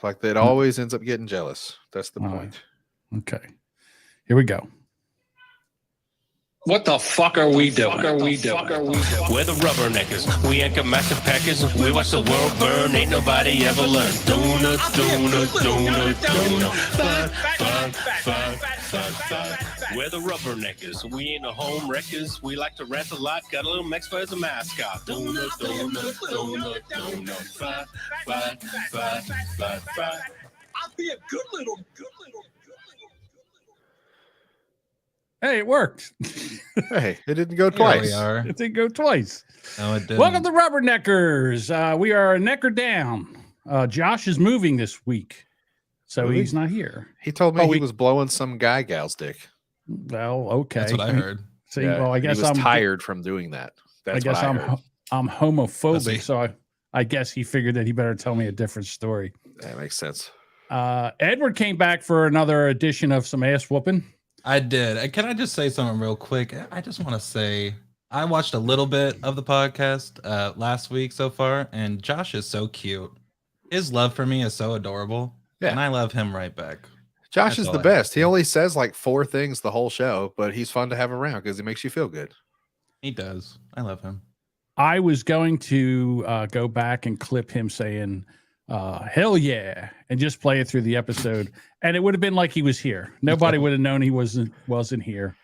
Like it always ends up getting jealous. That's the point. Okay. Here we go. What the fuck are we doing? We're the Rubberneckers. We ain't got massive packers. We watch the world burn. Ain't nobody ever learned. Donut. Fun. We're the Rubberneckers. We ain't the home wreckers. We like to rant a lot. Got a little Mexico as a mascot. Donut. Fun. I'll be a good little. Hey, it worked. Hey, it didn't go twice. We are. It didn't go twice. No, it didn't. Welcome to Rubberneckers. We are a necker down. Josh is moving this week, so Really? he's not here. He told me he was blowing some gal's dick. Well, okay. That's what I heard. See, Yeah, well, I guess he was I'm tired from doing that. That's I guess what I heard. I'm That's he. homophobic, so I guess he figured that he better tell me a different story. That makes sense. Edward came back for another edition of some ass whooping. I did. Can I just say something real quick? I just want to say I watched a little bit of the podcast last week so far, and Josh is so cute. His love for me is so adorable, and I love him right back. Josh is the best. He only says like 4 things the whole show, but he's fun to have around because he makes you feel good. He does. I love him. I was going to go back and clip him saying, hell yeah, and just play it through the episode. And it would have been like he was here. Nobody would have known he wasn't here.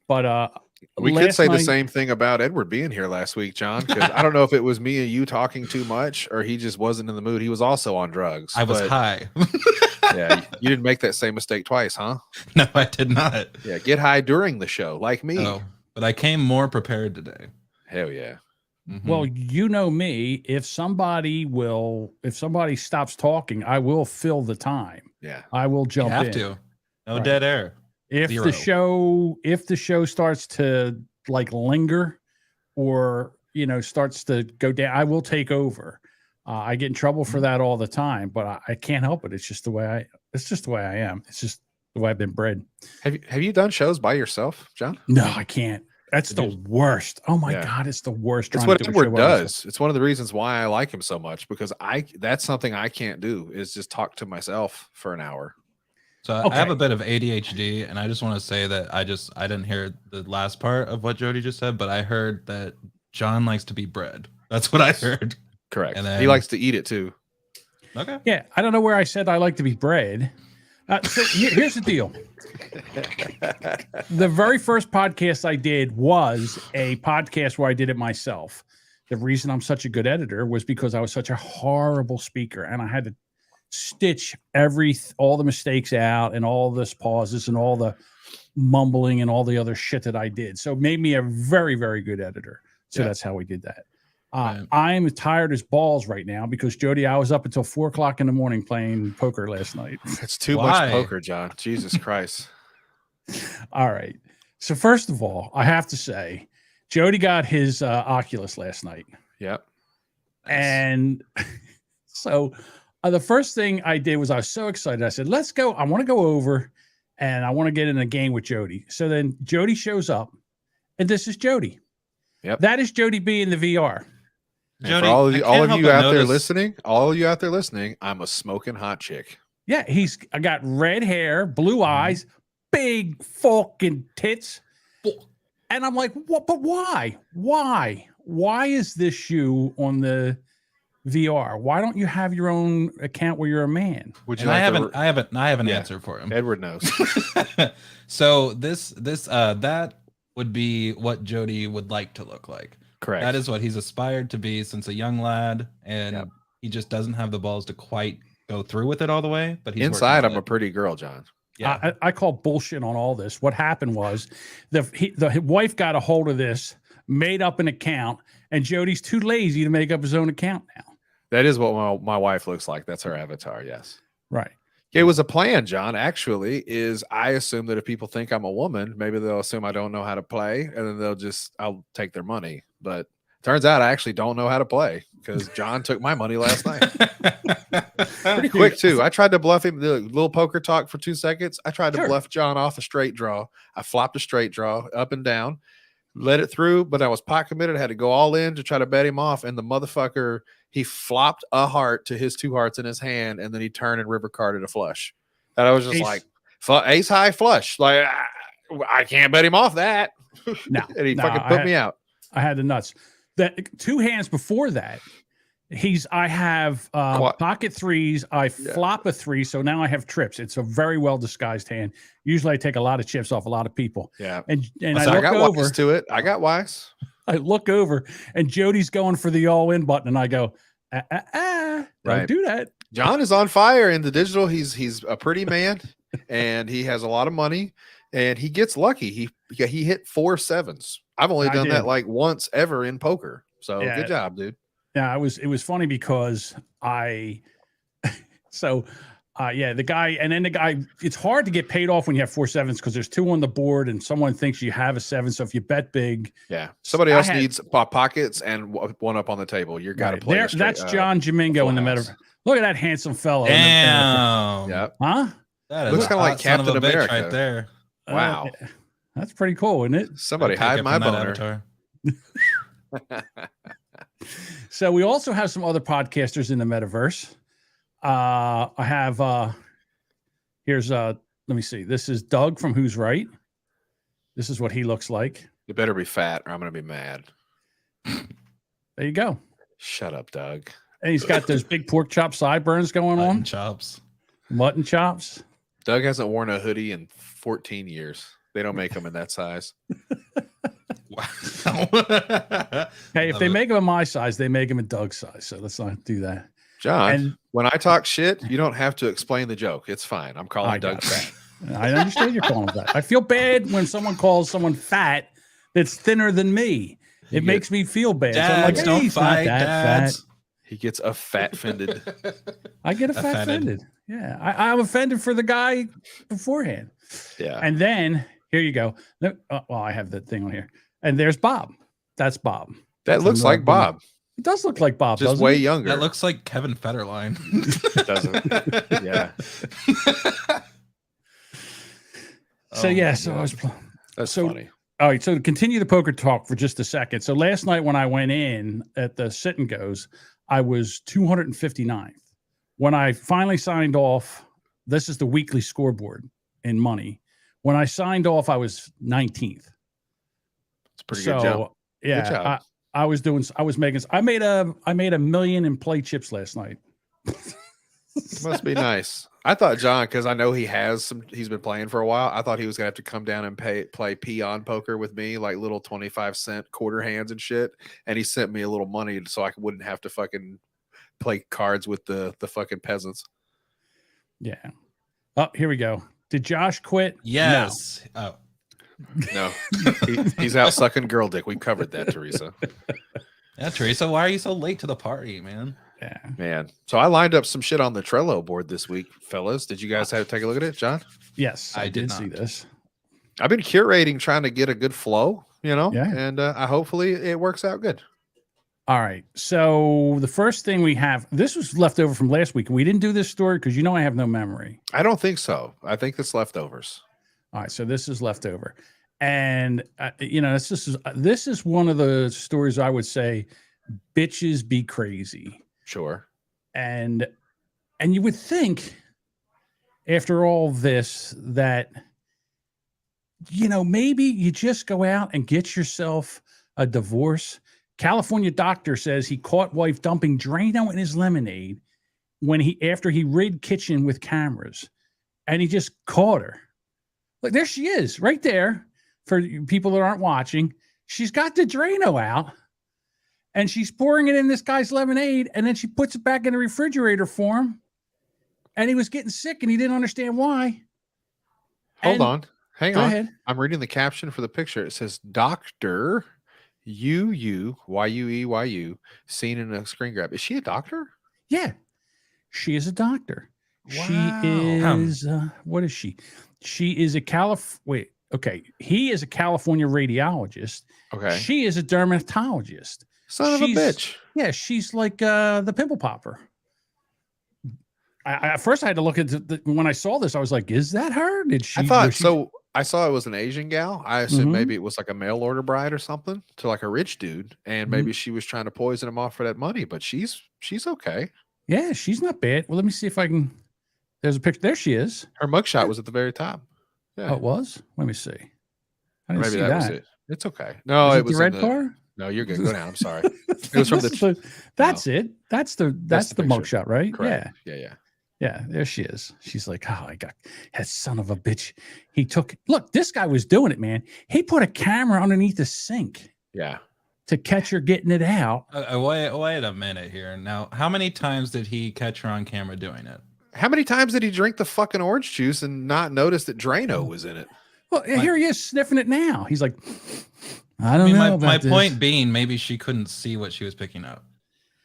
But we could say the same thing about Edward being here last week, John, because I don't know if it was me and you talking too much or he just wasn't in the mood. He was also on drugs. I was high. Yeah, you didn't make that same mistake twice, huh? No, I did not. Yeah, get high during the show, like me. No, but I came more prepared today. Hell yeah. Mm-hmm. Well, you know me. If somebody stops talking, I will fill the time. Yeah, I will jump in. You have to. No dead air. If Zero. the show starts to like linger, or starts to go down, I will take over. I get in trouble for that all the time, but I can't help it. It's just the way I am. It's just the way I've been bred. Have you done shows by yourself, John? No, I can't. That's the worst. Oh my God, it's the worst. It's what Edward does. It's one of the reasons why I like him so much, because that's something I can't do, is just talk to myself for an hour. So I have a bit of ADHD, and I just want to say that I didn't hear the last part of what Jody just said, but I heard that John likes to be bred. That's what I heard. Correct. And then, he likes to eat it too. Okay. Yeah, I don't know where I said I like to be bred. So here's the deal. The very first podcast I did was a podcast where I did it myself. The reason I'm such a good editor was because I was such a horrible speaker, and I had to stitch all the mistakes out and all this pauses and all the mumbling and all the other shit that I did. So it made me a very, very good editor. So that's how we did that. I'm tired as balls right now because Jody, I was up until 4:00 in the morning playing poker last night. It's too much poker, John. Jesus Christ. All right. So first of all, I have to say, Jody got his Oculus last night. Yep. And so the first thing I did was I was so excited. I said, let's go. I want to go over and I want to get in a game with Jody. So then Jody shows up, and this is Jody. Yep. That is Jody B in the VR. Jody, all of you out there listening, I'm a smoking hot chick. Yeah, I got red hair, blue eyes, big fucking tits. And I'm like, what? But why? Why is this shoe on the VR? Why don't you have your own account where you're a man? Would you? I have an answer for him. Edward knows. So that would be what Jody would like to look like. Correct. That is what he's aspired to be since a young lad, and he just doesn't have the balls to quite go through with it all the way. But he's inside, I'm a pretty girl, John. Yeah, I call bullshit on all this. What happened was the wife got a hold of this, made up an account, and Jody's too lazy to make up his own account now. That is what my wife looks like. That's her avatar. Yes. Right. It was a plan, John. Actually, I assume that if people think I'm a woman, maybe they'll assume I don't know how to play, and then I'll take their money. But turns out I actually don't know how to play because John took my money last night. Pretty quick too. I tried to bluff him. The little poker talk for 2 seconds. I tried to bluff John off a straight draw. I flopped a straight draw up and down. let it through, but I was pot committed. I had to go all in to try to bet him off, and the motherfucker, he flopped a heart to his 2 hearts in his hand, and then he turned and river carded a flush. And I was just Ace. like, ace high flush. Like, I can't bet him off that. No, And he no, fucking put me out. I had the nuts. That 2 hands before that, I have pocket threes. I flop a 3, so now I have trips. It's a very well disguised hand. Usually, I take a lot of chips off a lot of people. Yeah, and I look got over wise to it. I got wise. I look over, and Jody's going for the all-in button, and I go, don't do that. John is on fire in the digital. He's a pretty man, and he has a lot of money, and he gets lucky. He hit 4 sevens. I've only done that like once ever in poker. So good job, dude. Yeah, it was funny because the guy, it's hard to get paid off when you have 4 sevens because there's 2 on the board and someone thinks you have a 7. So if you bet big, somebody else needs pockets and 1 up on the table. You're got to play. That's John Jamingo in the metaverse. Look at that handsome fellow. Damn. Yeah. Huh? That looks kind of like Captain America right there. Wow. That's pretty cool, isn't it? Somebody hide my boner. So we also have some other podcasters in the metaverse. I have here's let me see. This is Doug from Who's Right. This is what he looks like. You better be fat or I'm gonna be mad. There you go. Shut up, Doug. And he's got those big pork chop sideburns going on. Mutton chops. Doug hasn't worn a hoodie in 14 years. They don't make them in that size. Hey, if they make them in my size, they make them in Doug's size. So let's not do that. John, when I talk shit, you don't have to explain the joke. It's fine. I'm calling Doug fat. I understand you're calling him fat. I feel bad when someone calls someone fat that's thinner than me. It makes me feel bad. Dads, so I'm like, hey, don't he's fight, not that dads. fat. He gets a fat offended. I get a fat offended. Yeah, I'm offended for the guy beforehand. Yeah. And then here you go. Well, I have that thing on here. And there's Bob. That's Bob. That looks like Bob. It does look like Bob. Just way younger. That looks like Kevin Federline. Doesn't. Yeah. So I was. That's funny. All right. So to continue the poker talk for just a second. So last night when I went in at the sit and goes, I was 259th. When I finally signed off, this is the weekly scoreboard in money. When I signed off, I was 19th. It's a pretty good job. Yeah, good job. I made $1 million in play chips last night. It must be nice. I thought John, because I know he's been playing for a while. I thought he was gonna have to come down and play peon poker with me, like little 25-cent quarter hands and shit. And he sent me a little money so I wouldn't have to fucking play cards with the fucking peasants. Yeah. Oh, here we go. Did Josh quit? Yes. No. No, he's out sucking girl dick. We covered that, Teresa. Yeah, Teresa, why are you so late to the party, man? Yeah, man. So I lined up some shit on the Trello board this week, fellas. Did you guys have to take a look at it, John? Yes, I did not see this. I've been curating, trying to get a good flow, Yeah. and I hopefully it works out good. All right. So the first thing we have, this was left over from last week. We didn't do this story because I have no memory. I don't think so. I think it's leftovers. All right, so this is leftover, and this is one of the stories I would say, bitches be crazy. Sure. And you would think, after all this, that maybe you just go out and get yourself a divorce. California doctor says he caught wife dumping Drano in his lemonade after he rid kitchen with cameras, and he just caught her. Look, there she is, right there. For people that aren't watching, she's got the Drano out, and she's pouring it in this guy's lemonade, and then she puts it back in the refrigerator for him. And he was getting sick, and he didn't understand why. Hold on. Hang on. Ahead. I'm reading the caption for the picture. It says, Dr. Yuyu, seen in a screen grab. Is she a doctor? Yeah, she is a doctor. Wow. She is, what is she? She is a he is a California radiologist. Okay. She is a dermatologist. Son of a bitch. Yeah, she's like the pimple popper. At first I had to look at when I saw this, I was like, is that her? I saw it was an Asian gal. I assumed Mhm. maybe it was like a mail order bride or something to like a rich dude, and Mhm. maybe she was trying to poison him off for that money. But she's okay. Yeah, she's not bad. Well, let me see if I can. There's a picture. There she is. Her mugshot was at the very top. Yeah, Oh, it was. Let me see. I or didn't maybe see that was that. it. It's okay. No, Is it it the was red in car? No, you're good. Go down. I'm sorry. It was from This the. is that's it. That's the the picture. mugshot, right? Correct. Yeah. Yeah. There she is. She's like, oh, I got that son of a bitch. He took. Look, this guy was doing it, man. He put a camera underneath the sink Yeah. to catch her getting it out. Wait a minute here. Now, how many times did he catch her on camera doing it? How many times did he drink the fucking orange juice and not notice that Drano was in it? Well, here he is sniffing it now. He's like, I don't know. My about this. point being, maybe she couldn't see what she was picking up.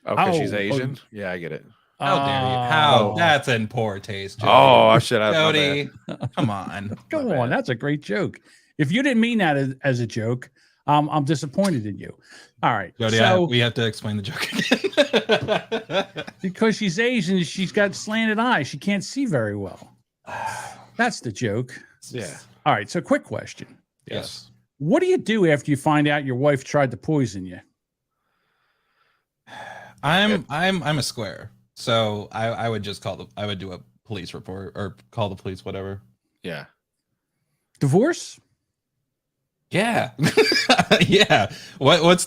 Okay, she's Oh, Asian. Yeah, I get it. How dare you? How? That's in poor taste, Jody. Oh, I should have. Jody, come on. Come My on, bad. that's a great joke. If you didn't mean that as a joke, I'm disappointed in you. All right, Jody, so we have to explain the joke again. because she's Asian, she's got slanted eyes. She can't see very well. That's the joke. Yeah. All right, so quick question. Yes. What do you do after you find out your wife tried to poison you? I'm a square. So I would just I would do a police report or call the police, whatever. Yeah. Divorce? Yeah. Yeah.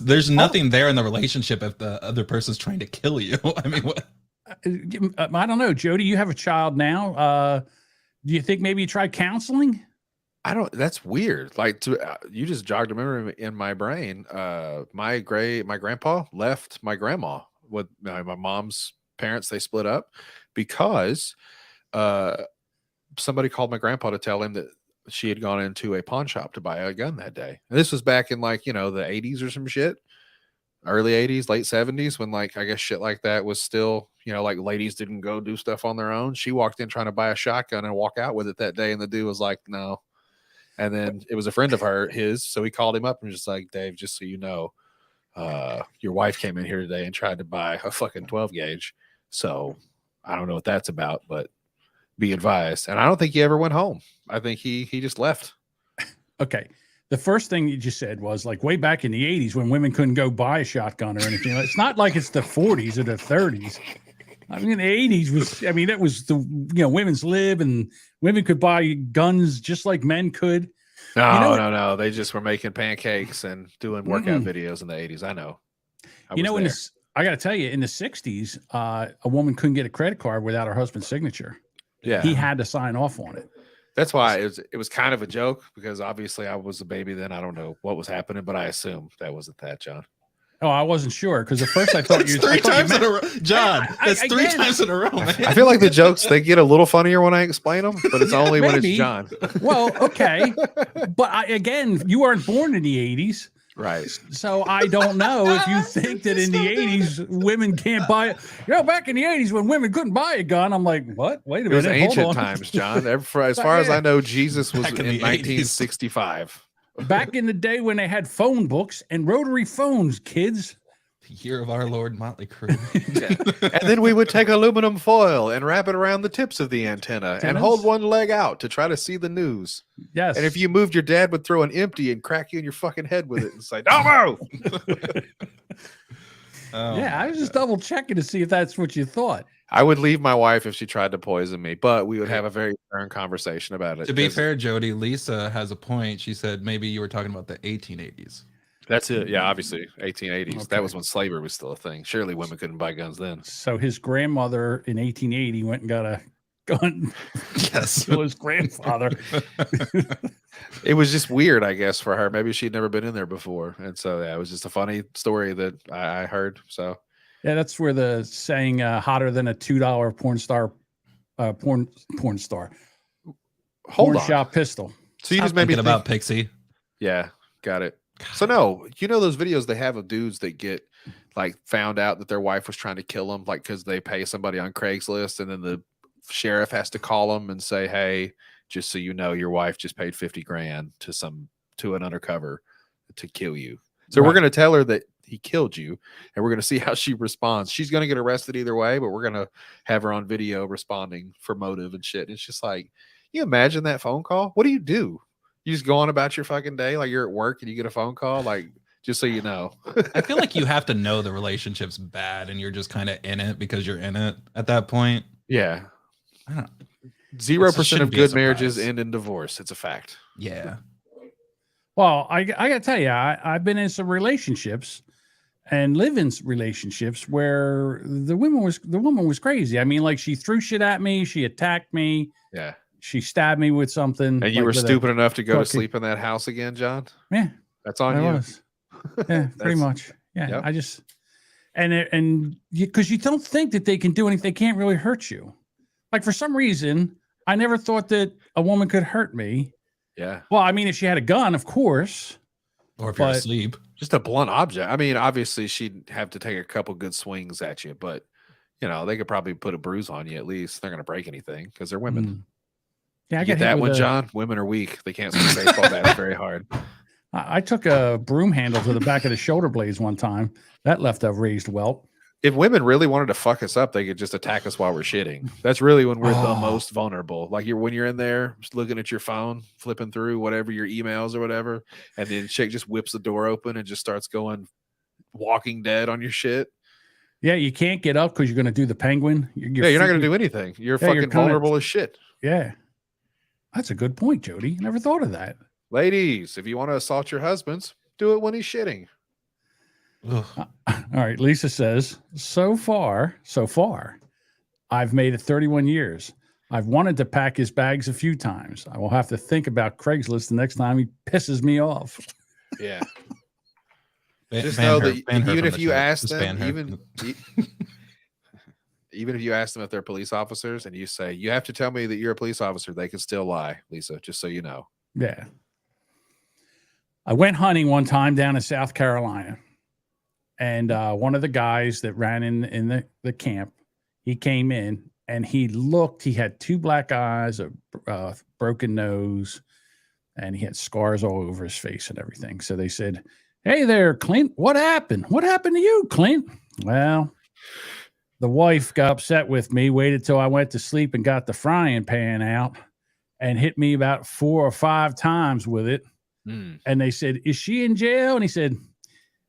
There's nothing there in the relationship if the other person's trying to kill you. I mean, what? I don't know, Jody. You have a child now. Do you think maybe you tried counseling? That's weird. Like you just jogged a memory in my brain. My grandpa left my grandma with my mom's parents. They split up because somebody called my grandpa to tell him that she had gone into a pawn shop to buy a gun that day. And this was back in like, the 80s or some shit. Early 80s, late 70s, when like I guess shit like that was still, like ladies didn't go do stuff on their own. She walked in trying to buy a shotgun and walk out with it that day, and the dude was like, no. And then it was a friend of his, so he called him up and was just like, Dave, just so you know, your wife came in here today and tried to buy a fucking 12 gauge. So I don't know what that's about, but be advised. And I don't think he ever went home. I think he just left. Okay. The first thing you just said was like way back in the 80s when women couldn't go buy a shotgun or anything. It's not like it's the 40s or the 30s. I mean, the 80s it was the, women's lib and women could buy guns just like men could. No. They just were making pancakes and doing workout videos in the 80s. I know. I got to tell you, in the 60s, a woman couldn't get a credit card without her husband's signature. Yeah. He had to sign off on it. That's why it was kind of a joke, because obviously I was a baby then. I don't know what was happening, but I assume that wasn't that, John. Oh, I wasn't sure because at first I thought you three times in a row, John. That's three again, times in a row, man. I feel like the jokes, they get a little funnier when I explain them, but it's only when it's John. Well, okay, but again, you weren't born in the 80s. Right. So I don't know if you think that in the 80s women can't buy it. Back in the 80s when women couldn't buy a gun, I'm like, what? Wait a minute. It was hold ancient on. times, John. As far as I know, Jesus was Back in in the 1965. Back in the day when they had phone books and rotary phones, kids. The year of our Lord Motley Crue. Yeah. And then we would take aluminum foil and wrap it around the tips of the antenna and hold one leg out to try to see the news. Yes. And if you moved, your dad would throw an empty and crack you in your fucking head with it and say, "Don't move." Yeah, I was just double checking to see if that's what you thought. I would leave my wife if she tried to poison me, but we would have a very stern conversation about it. To be fair, Jody, Lisa has a point. She said maybe you were talking about the 1880s. That's it. Yeah, obviously, 1880s. Okay. That was when slavery was still a thing. Surely women couldn't buy guns then. So his grandmother in 1880 went and got a gun. Yes. To his grandfather. It was just weird, I guess, for her. Maybe she'd never been in there before. And so, yeah, it was just a funny story that I heard. So, yeah, that's where the saying hotter than a $2 porn star, porn star, hold porn on. shop pistol. So you Stop just made me thinking about Pixie. Yeah, got it. So no, those videos they have of dudes that get like found out that their wife was trying to kill them, like because they pay somebody on Craigslist, and then the sheriff has to call them and say, "Hey, just so you know, your wife just paid 50 grand to an undercover to kill you. So we're gonna tell her that he killed you, and we're gonna see how she responds. She's gonna get arrested either way, but we're gonna have her on video responding for motive and shit." And it's just like, you imagine that phone call? What do you do? You just go on about your fucking day, like you're at work and you get a phone call, like just so you know. I feel like you have to know the relationship's bad and you're just kind of in it because you're in it at that point. Yeah. I don't 0% of be a good marriages surprise. end in divorce. It's a fact. Yeah. Well, I gotta tell you, I've been in some relationships and live-in relationships where the woman was crazy. I mean, like she threw shit at me, she attacked me, Yeah. she stabbed me with something. And you like were with a stupid enough to go to fucking- sleep in that house again, John? Yeah, That's on I you. was. Yeah, pretty much. Yeah, Yep. I just and because you don't think that they can do anything, they can't really hurt you. Like for some reason, I never thought that a woman could hurt me. Yeah. Well, I mean, if she had a gun, of course. Or if you're But- asleep. Just a blunt object. I mean, obviously she'd have to take a couple good swings at you, but you know, they could probably put a bruise on you at least. They're not going to break anything because they're women. Mm. Yeah, I You got get hit that with one, a- John? Women are weak. They can't swing baseball bats very hard. I took a broom handle to the back of the shoulder blades one time. That left a raised welt. If women really wanted to fuck us up, they could just attack us while we're shitting. That's really when we're the Oh. most vulnerable. Like when you're in there just looking at your phone, flipping through whatever your emails or whatever, and then chick just whips the door open and just starts going Walking Dead on your shit. Yeah, you can't get up because you're going to do the penguin. Yeah, you're not going to do anything. You're Yeah, you're fucking kinda- vulnerable as shit. Yeah, that's a good point, Jody. Never thought of that. Ladies, if you want to assault your husbands, do it when he's shitting. Ugh. All right, Lisa says, so far, I've made it 31 years. I've wanted to pack his bags a few times. I will have to think about Craigslist the next time he pisses me off. Yeah. Ban- Just ban know her- that ban her even from if the you chat. ask Just them, ban her. even if you ask them if they're police officers and you say, you have to tell me that you're a police officer, they can still lie, Lisa, just so you know. Yeah. I went hunting one time down in South Carolina, and one of the guys that ran in the camp, he came in and he had 2 black eyes, a broken nose, and he had scars all over his face and everything. So they said, hey there, Clint, what happened? What happened to you, Clint? Well, the wife got upset with me, waited till I went to sleep and got the frying pan out and hit me about 4 or 5 times with it. Mm. And they said, is she in jail? And he said,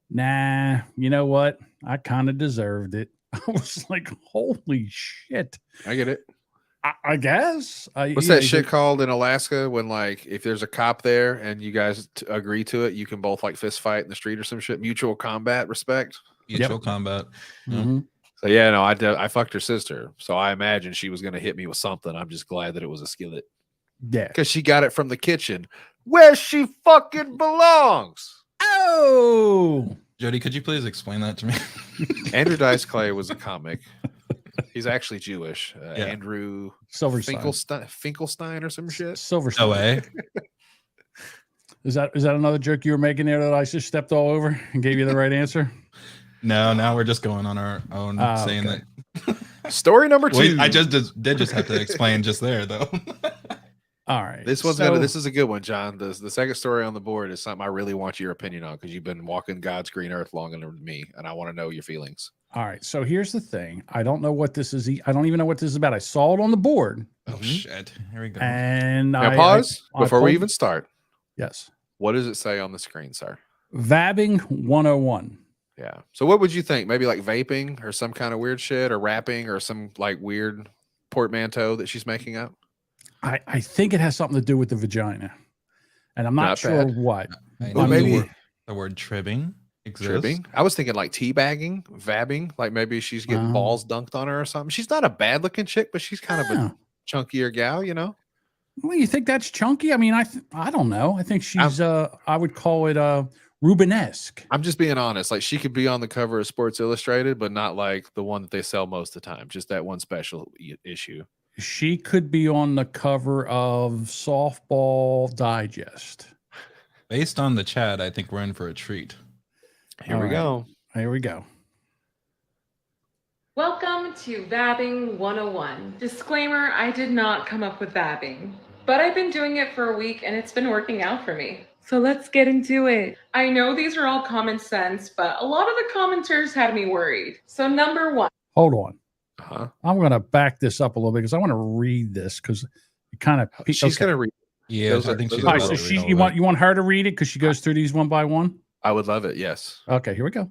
nah, you know what? I kind of deserved it. I was like, holy shit. I get it. I guess. What's that shit called in Alaska when, like, if there's a cop there and you guys agree to it, you can both like fist fight in the street or some shit? Mutual combat respect. Mutual combat. Mhm. So yeah, no, I fucked her sister, so I imagine she was gonna hit me with something. I'm just glad that it was a skillet Yeah. because she got it from the kitchen where she fucking belongs. Oh, Jody, could you please explain that to me? Andrew Dice Clay was a comic. He's actually Jewish. Yeah. Andrew Silverstein. Finkelstein or some shit. Silverstein. No way. Is that another joke you were making there that I just stepped all over and gave you the right answer? No, now we're just going on our own saying okay. that. Story number 2. Wait, I did just have to explain just there though. All right. This one's so- this is a good one, John. The second story on the board is something I really want your opinion on because you've been walking God's green earth longer than me, and I want to know your feelings. All right. So here's the thing. I don't know what this is. I don't even know what this is about. I saw it on the board. Oh shit. Here we go. And Now I pause I before we pulled- even start. Yes. What does it say on the screen, sir? Vabbing 101. Yeah. So what would you think? Maybe like vaping or some kind of weird shit or rapping or some like weird portmanteau that she's making up? I think it has something to do with the vagina. And I'm not Not sure bad. what. I Well, know maybe the word tribbing exists. tribbing. I was thinking like teabagging, vabbing, like maybe she's getting Oh. balls dunked on her or something. She's not a bad looking chick, but she's kind of a Oh. chunkier gal, you know? Well, you think that's chunky? I mean, I don't know. I think she's I would call it Rubenesque. I'm just being honest. Like she could be on the cover of Sports Illustrated, but not like the one that they sell most of the time. Just that one special issue. She could be on the cover of Softball Digest. Based on the chat, I think we're in for a treat. Here All we right. go. Here we go. Welcome to Vabbing 101. Disclaimer, I did not come up with vabbing, but I've been doing it for a week and it's been working out for me. So let's get into it. I know these are all common sense, but a lot of the commenters had me worried. So number 1. Hold on. Uh-huh. I'm going to back this up a little bit because I want to read this because it kind of. She's gonna read. Yeah, Those I are- think those she's are All right, the so ones. you want her to read it because she goes through these one by one. I would love it. Yes. Okay, here we go.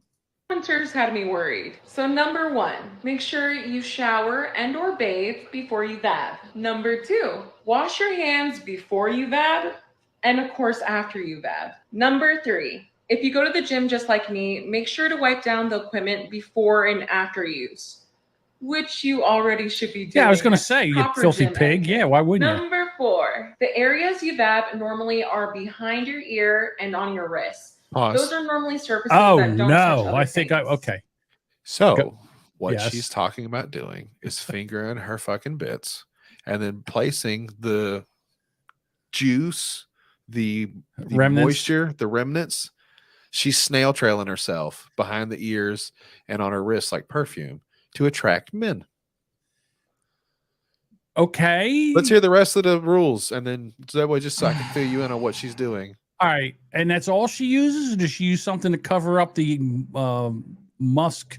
Winters had me worried. So number 1, make sure you shower and or bathe before you vab. Number 2, wash your hands before you vab and of course after you vab. Number 3, if you go to the gym just like me, make sure to wipe down the equipment before and after use, which you already should be doing. Yeah, I was gonna say, you Proper filthy gym pig. etiquette. Yeah, why wouldn't you? Number 4, the areas you vab normally are behind your ear and on your wrist. Pause. Those are normally surfaces Oh that don't touch no, other I think things. okay. So Go- what Yes. she's talking about doing is fingering her fucking bits and then placing the juice, the Remnants. moisture, the remnants. She's snail trailing herself behind the ears and on her wrists like perfume to attract men. Okay. Let's hear the rest of the rules, and then that way, just so I can fill you in on what she's doing. All right, and that's all she uses, or does she use something to cover up the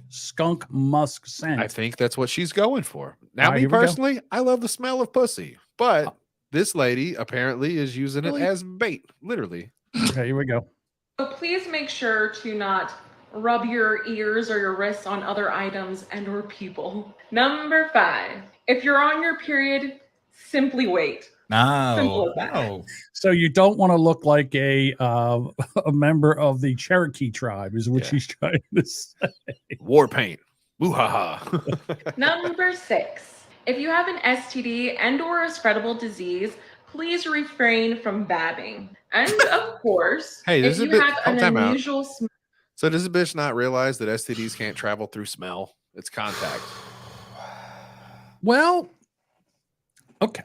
skunk musk scent? I think that's what she's going for. Now, All right, me here we go. personally, I love the smell of pussy, but this lady apparently is using Really? it as bait, literally. Okay, here we go. So please make sure to not rub your ears or your wrists on other items and or people. Number 5, if you're on your period, simply wait. Simple No, as that. no. So you don't want to look like a member of the Cherokee tribe, is what Yeah. she's trying to say. War paint. Woo-ha-ha. Number 6, if you have an STD and or a spreadable disease, please refrain from vabbing. And of course, Hey, this if is a you bit- have oh, an time out. unusual smell, So does the bitch not realize that STDs can't travel through smell? It's contact. Well, okay.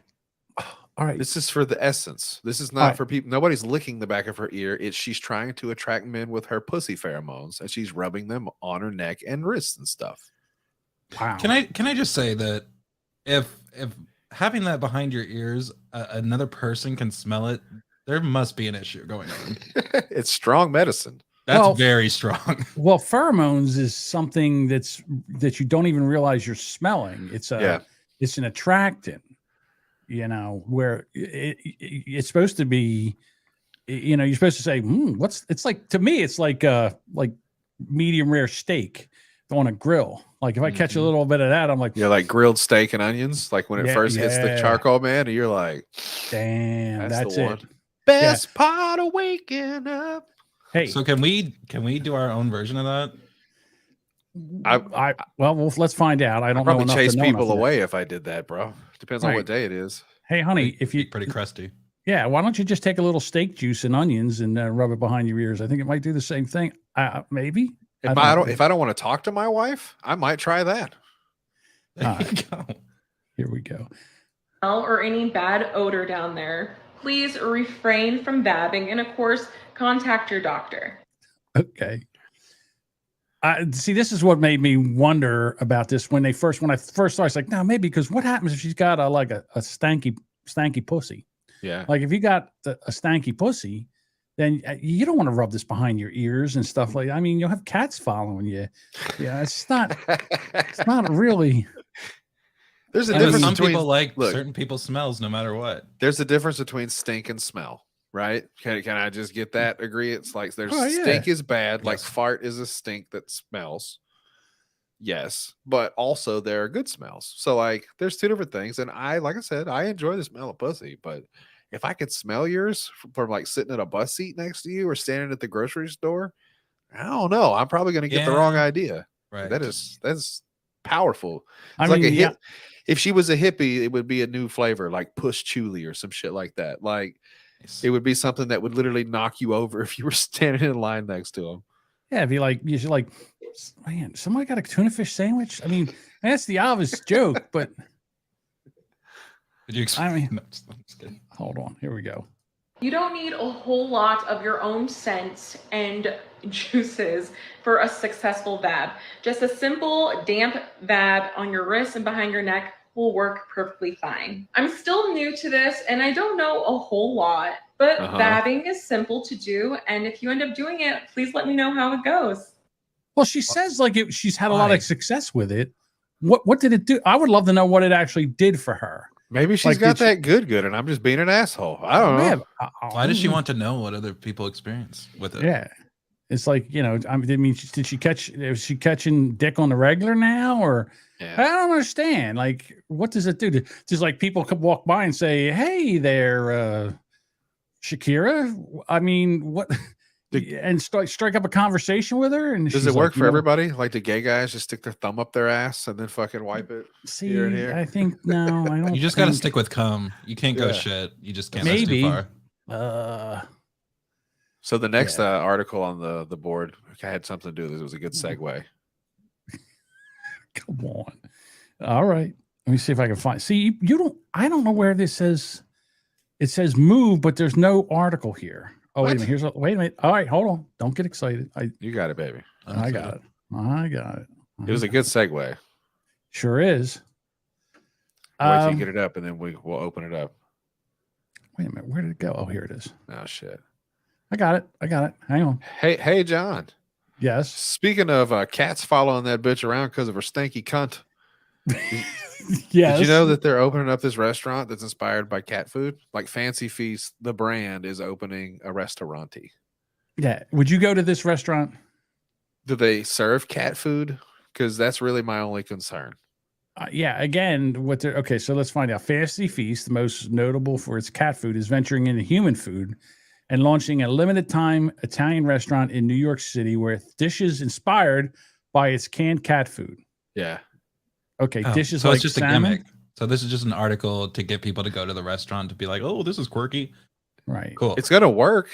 All right. This is for the essence. This is not Right. for people. Nobody's licking the back of her ear. It's she's trying to attract men with her pussy pheromones, and she's rubbing them on her neck and wrists and stuff. Wow. Can I just say that if having that behind your ears, another person can smell it, there must be an issue going on. It's strong medicine. That's Well- very strong. Well, pheromones is something that you don't even realize you're smelling. It's it's an attractant, where it's supposed to be, you're supposed to say, it's like, to me, it's like medium rare steak on a grill. Like if I catch a little bit of that, I'm like, Yeah, like grilled steak and onions, like when it Yeah, first hits the yeah. charcoal, man, and you're like, damn, That's that's the it. one. best part of waking up. Hey, So can we do our own version of that? let's find out. I I'd don't know probably enough chase to know people enough of away if I did that, bro. Depends on Right. what day it is. that. Hey, honey, if you Pretty crusty. yeah, why don't you just take a little steak juice and onions and rub it behind your ears? I think it might do the same thing. Maybe. If I don't want to talk to my wife, I might try that. There All you right. go. Here we go. or any bad odor down there, please refrain from vabbing and of course contact your doctor. Okay. See, this is what made me wonder about this when I first started. I was like, no, maybe because what happens if she's got a stanky pussy? Yeah. Like if you got a stanky pussy, then you don't want to rub this behind your ears and stuff like that. I mean, you'll have cats following you. Yeah, it's not really. There's a And difference some between people like look, certain people's smells no matter what. there's a difference between stink and smell, right? Can I just get that agree? It's like there's Oh, yeah. stink is bad, like Yes. fart is a stink that smells. Yes, but also there are good smells. So like there's two different things. And like I said, I enjoy the smell of pussy, but if I could smell yours from like sitting in a bus seat next to you or standing at the grocery store, I don't know. I'm probably gonna get the wrong Yeah. idea. Right. That's powerful. I It's mean, like a yeah, hip. If she was a hippie, it would be a new flavor, like push chuli or some shit like that. Like Nice. it would be something that would literally knock you over if you were standing in line next to him. yeah. If you should like, man, somebody got a tuna fish sandwich. I mean, that's the obvious joke, but Did you I mean- No, I'm just kidding. hold on. Here we go. You don't need a whole lot of your own scents and juices for a successful vab. Just a simple damp vab on your wrist and behind your neck will work perfectly fine. I'm still new to this and I don't know a whole lot, but vabbing is simple to do. And if you end up doing it, please let me know how it goes. Well, she says she's had a lot Why? of success with it. What did it do? I would love to know what it actually did for her. Maybe she's Like, got did that good, and I'm just being an asshole. I don't know. Yeah, Why does she want to know what other people experience with it? Yeah, it's like, you know, I mean, did she catch? Is she catching dick on the regular now, or I Yeah. don't understand. Like, what does it do? Just like people could walk by and say, "Hey there, Shakira." I mean, what? And strike up a conversation with her, and Does she's it work like, for everybody? Like the gay guys just stick their thumb up their ass and then fucking wipe it here and See, here? I think no, I don't. You just got to think- stick with cum. You can't go Yeah. shit. You just can't. That's too Maybe. far. So the next Yeah. article on the board had something to do with this. It was a good segue. Come on. All right. Let me see if I can find. See, you don't. I don't know where this says. It says move, but there's no article here. Oh, wait a What? minute. Wait a minute. All right, hold on. Don't get excited. You got it, baby. I got it. I got it. It was a good segue. Sure is. Wait till you get it up, and then we'll open it up. Wait a minute. Where did it go? Oh, here it is. Oh shit. I got it. Hang on. Hey, John. Yes. Speaking of cats following that bitch around because of her stinky cunt. Yes. Did you know that they're opening up this restaurant that's inspired by cat food? Like Fancy Feast, the brand is opening a restaurante. Yeah. Would you go to this restaurant? Do they serve cat food? Because that's really my only concern. Yeah. Again, okay. So let's find out. Fancy Feast, the most notable for its cat food, is venturing into human food and launching a limited time Italian restaurant in New York City with dishes inspired by its canned cat food. Yeah. Okay, Oh, dishes so like it's just salmon. a gimmick. So this is just an article to get people to go to the restaurant to be like, oh, this is quirky. Right. Cool. It's going to work.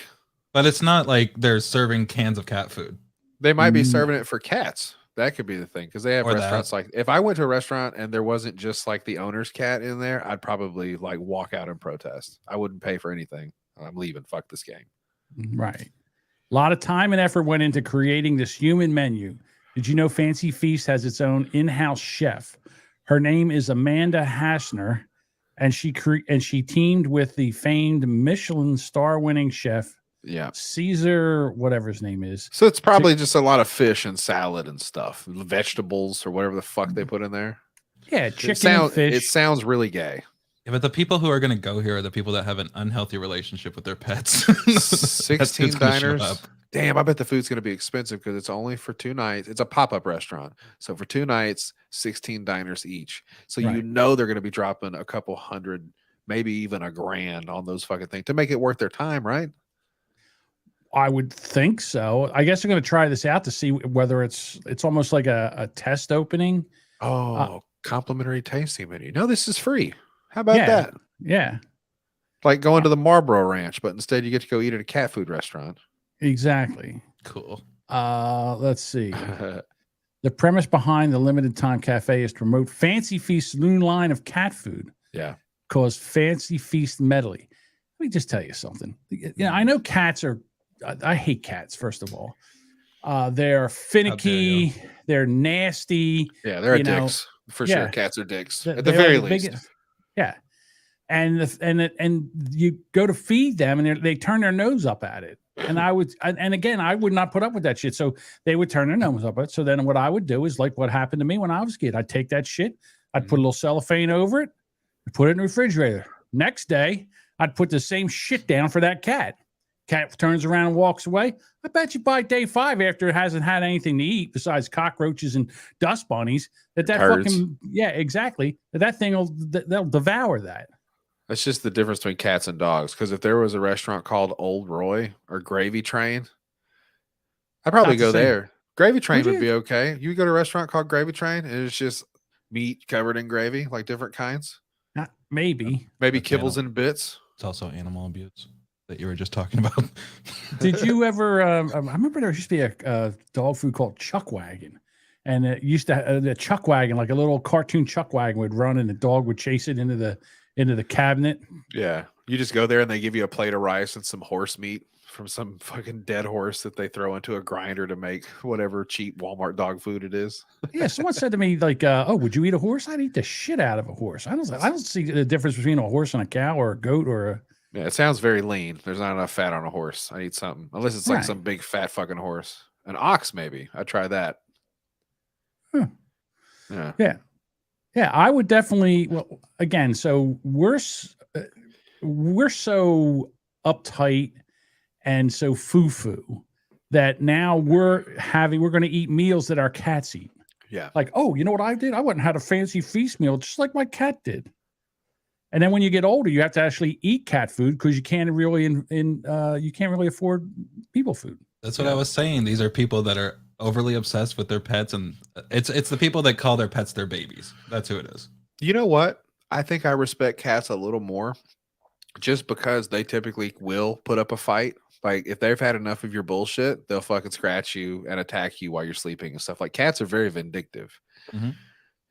But it's not like they're serving cans of cat food. They might be Mm. serving it for cats. That could be the thing. Because they have Or that. restaurants like, if I went to a restaurant and there wasn't just like the owner's cat in there, I'd probably like walk out and protest. I wouldn't pay for anything. I'm leaving. Fuck this game. Right. A lot of time and effort went into creating this human menu. Did you know Fancy Feast has its own in-house chef? Her name is Amanda Hassner, and she teamed with the famed Michelin star-winning chef Yeah. Caesar, whatever his name is. So it's probably just a lot of fish and salad and stuff, vegetables or whatever the fuck they put in there. Yeah, chicken It and fish. sounds really gay. Yeah, but the people who are going to go here are the people that have an unhealthy relationship with their pets. 16 diners. Damn, I bet the food's going to be expensive because it's only for 2 nights. It's a pop-up restaurant. So for 2 nights, 16 diners each. So you Right. know they're going to be dropping a couple hundred, maybe even $1,000 on those fucking things to make it worth their time, right? I would think so. I guess I'm going to try this out to see whether it's almost like a test opening. Oh, complimentary tasting menu. No, this is free. How about Yeah. that? Yeah, Like going to the Marlboro Ranch, but instead you get to go eat at a cat food restaurant. exactly. Cool. Let's see. The premise behind the limited time cafe is to promote Fancy Feast's new line of cat food Yeah. called Fancy Feast Medley. Let me just tell you something. I know cats are, I hate cats, first of all. They're finicky, they're nasty. Yeah, they're You know, dicks. For sure. yeah. Cats are dicks. They're At the like very the least. biggest- yeah. And you go to feed them and they turn their nose up at it. And I would not put up with that shit. So they would turn their nose up at it. So then what I would do is like what happened to me when I was a kid. I'd take that shit, I'd put a little cellophane over it, put it in the refrigerator. Next day, I'd put the same shit down for that cat. Cat turns around and walks away. I bet you by day 5, after it hasn't had anything to eat besides cockroaches and dust bunnies, that Turds. fucking, yeah, exactly. That thing they'll devour that. That's just the difference between cats and dogs. Because if there was a restaurant called Old Roy or Gravy Train, I'd probably Not the go same. there. Gravy Train Would would be okay. You go to a restaurant called Gravy Train and it's just meat covered in gravy, like different kinds. Maybe. Maybe That's kibbles and bits. It's also animal abuse that you were just talking about. Did you ever? I remember there used to be a dog food called Chuck Wagon, and it used to the Chuck Wagon, like a little cartoon Chuck Wagon, would run, and the dog would chase it into the cabinet. Yeah. You just go there and they give you a plate of rice and some horse meat from some fucking dead horse that they throw into a grinder to make whatever cheap Walmart dog food it is. Yeah, someone said to me like, "Oh, would you eat a horse? I'd eat the shit out of a horse. I don't see the difference between a horse and a cow or a goat or a." Yeah, it sounds very lean. There's not enough fat on a horse. I need something. Unless it's like Right. some big fat fucking horse. An ox, maybe. I'd try that. Huh. Yeah. Yeah, Yeah, I would definitely. Well, again, so we're so uptight and so foo-foo that now we're going to eat meals that our cats eat. Yeah. Like, oh, you know what I did? I went and had a fancy feast meal just like my cat did. And then when you get older, you have to actually eat cat food because you can't really you can't really afford people food. That's what I was saying. These are people that are overly obsessed with their pets, and it's the people that call their pets their babies. That's who it is. You know what? I think I respect cats a little more just because they typically will put up a fight. Like if they've had enough of your bullshit, they'll fucking scratch you and attack you while you're sleeping and stuff. Like cats are very vindictive. Mhm.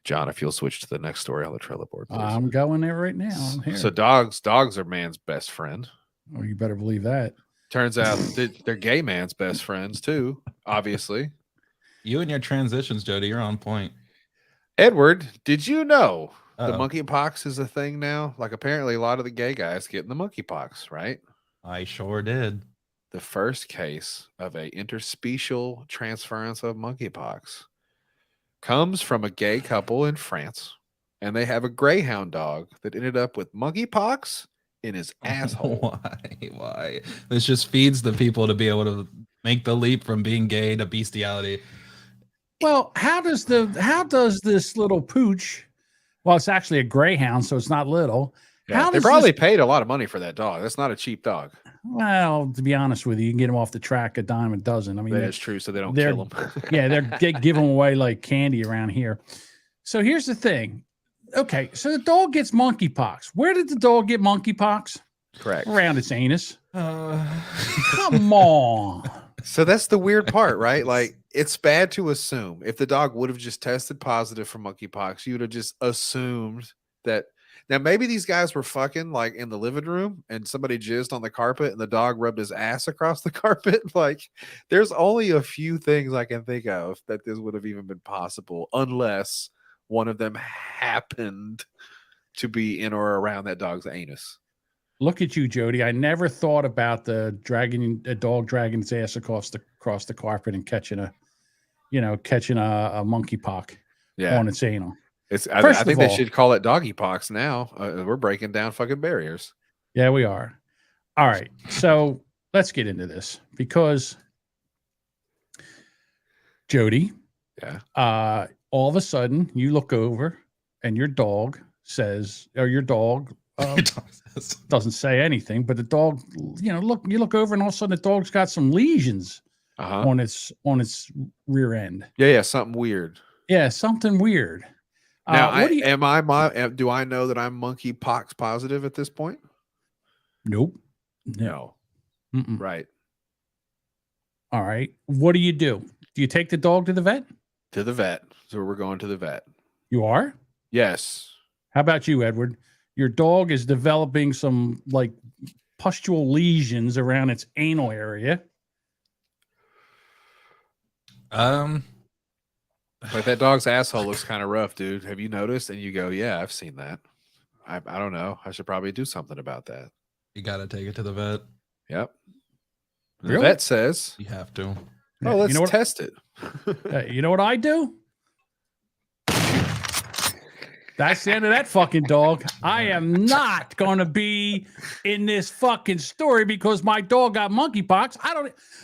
John, if you'll switch to the next story on the trailer board, please. I'm going there right now. I'm here. So dogs are man's best friend. Oh, you better believe that. Turns out they're gay man's best friends too, obviously. You and your transitions, Jody, you're on point. Edward, did you know the Uh-oh. monkeypox is a thing now? Like apparently a lot of the gay guys getting the monkeypox, right? I sure did. The first case of a interspecial transference of monkeypox comes from a gay couple in France, and they have a greyhound dog that ended up with monkeypox in his asshole. Why? This just feeds the people to be able to make the leap from being gay to bestiality. Well, how does this little pooch? Well, it's actually a greyhound, so it's not little. Yeah, How they does probably this- paid a lot of money for that dog. That's not a cheap dog. Well, to be honest with you, you can get them off the track a dime a dozen. I mean, That they're- is true, so they don't they're- kill them. yeah, they give them away like candy around here. So here's the thing. Okay, so the dog gets monkeypox. Where did the dog get monkeypox? Correct. Around its anus. Come on. So that's the weird part, right? Like it's bad to assume if the dog would have just tested positive for monkeypox, you would have just assumed that. Now maybe these guys were fucking like in the living room and somebody jizzed on the carpet and the dog rubbed his ass across the carpet. Like there's only a few things I can think of that this would have even been possible unless one of them happened to be in or around that dog's anus. Look at you, Jody. I never thought about a dog dragging its ass across the carpet and catching a monkeypox Yeah. on its anal. I First think of they all- should call it doggy pox now. We're breaking down fucking barriers. Yeah, we are. All right. So let's get into this because Jody, Yeah. all of a sudden you look over and your dog says, or your dog doesn't say anything, but the dog, you look over and all of a sudden the dog's got some lesions Uh-huh. on its rear end. Yeah, something weird. Yeah, something weird. Now, what do you? do I know that I'm monkeypox positive at this point? Nope. No. Mm-mm. Right. All right. What do? Do you take the dog to the vet? To the vet. So we're going to the vet. You are? Yes. How about you, Edward? Your dog is developing some like pustule lesions around its anal area. But that dog's asshole looks kind of rough, dude. Have you noticed? And you go, yeah, I've seen that. I don't know. I should probably do something about that. You gotta take it to the vet. Yep. The Really? vet says, You have to. oh, let's you know what? test it. You know what I do? That's the end of that fucking dog. I am not going to be in this fucking story because my dog got monkeypox.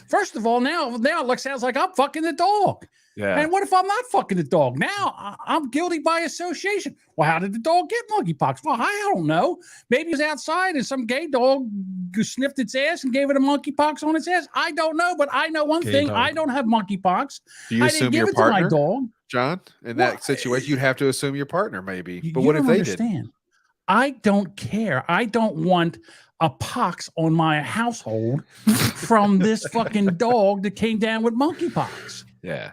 First of all, now it sounds like I'm fucking the dog. Yeah. And what if I'm not fucking the dog? Now I'm guilty by association. Well, how did the dog get monkeypox? Well, I don't know. Maybe it was outside and some gay dog sniffed its ass and gave it a monkeypox on its ass. I don't know, but I know one Gay thing. dog. I don't have monkeypox. Do you I assume didn't give your it to my partner, dog. John? In Well, that situation, you'd have to assume your partner, maybe. But You what if don't they understand. I don't care. I don't want a pox on my household from this fucking dog that came down with monkeypox. did? Yeah.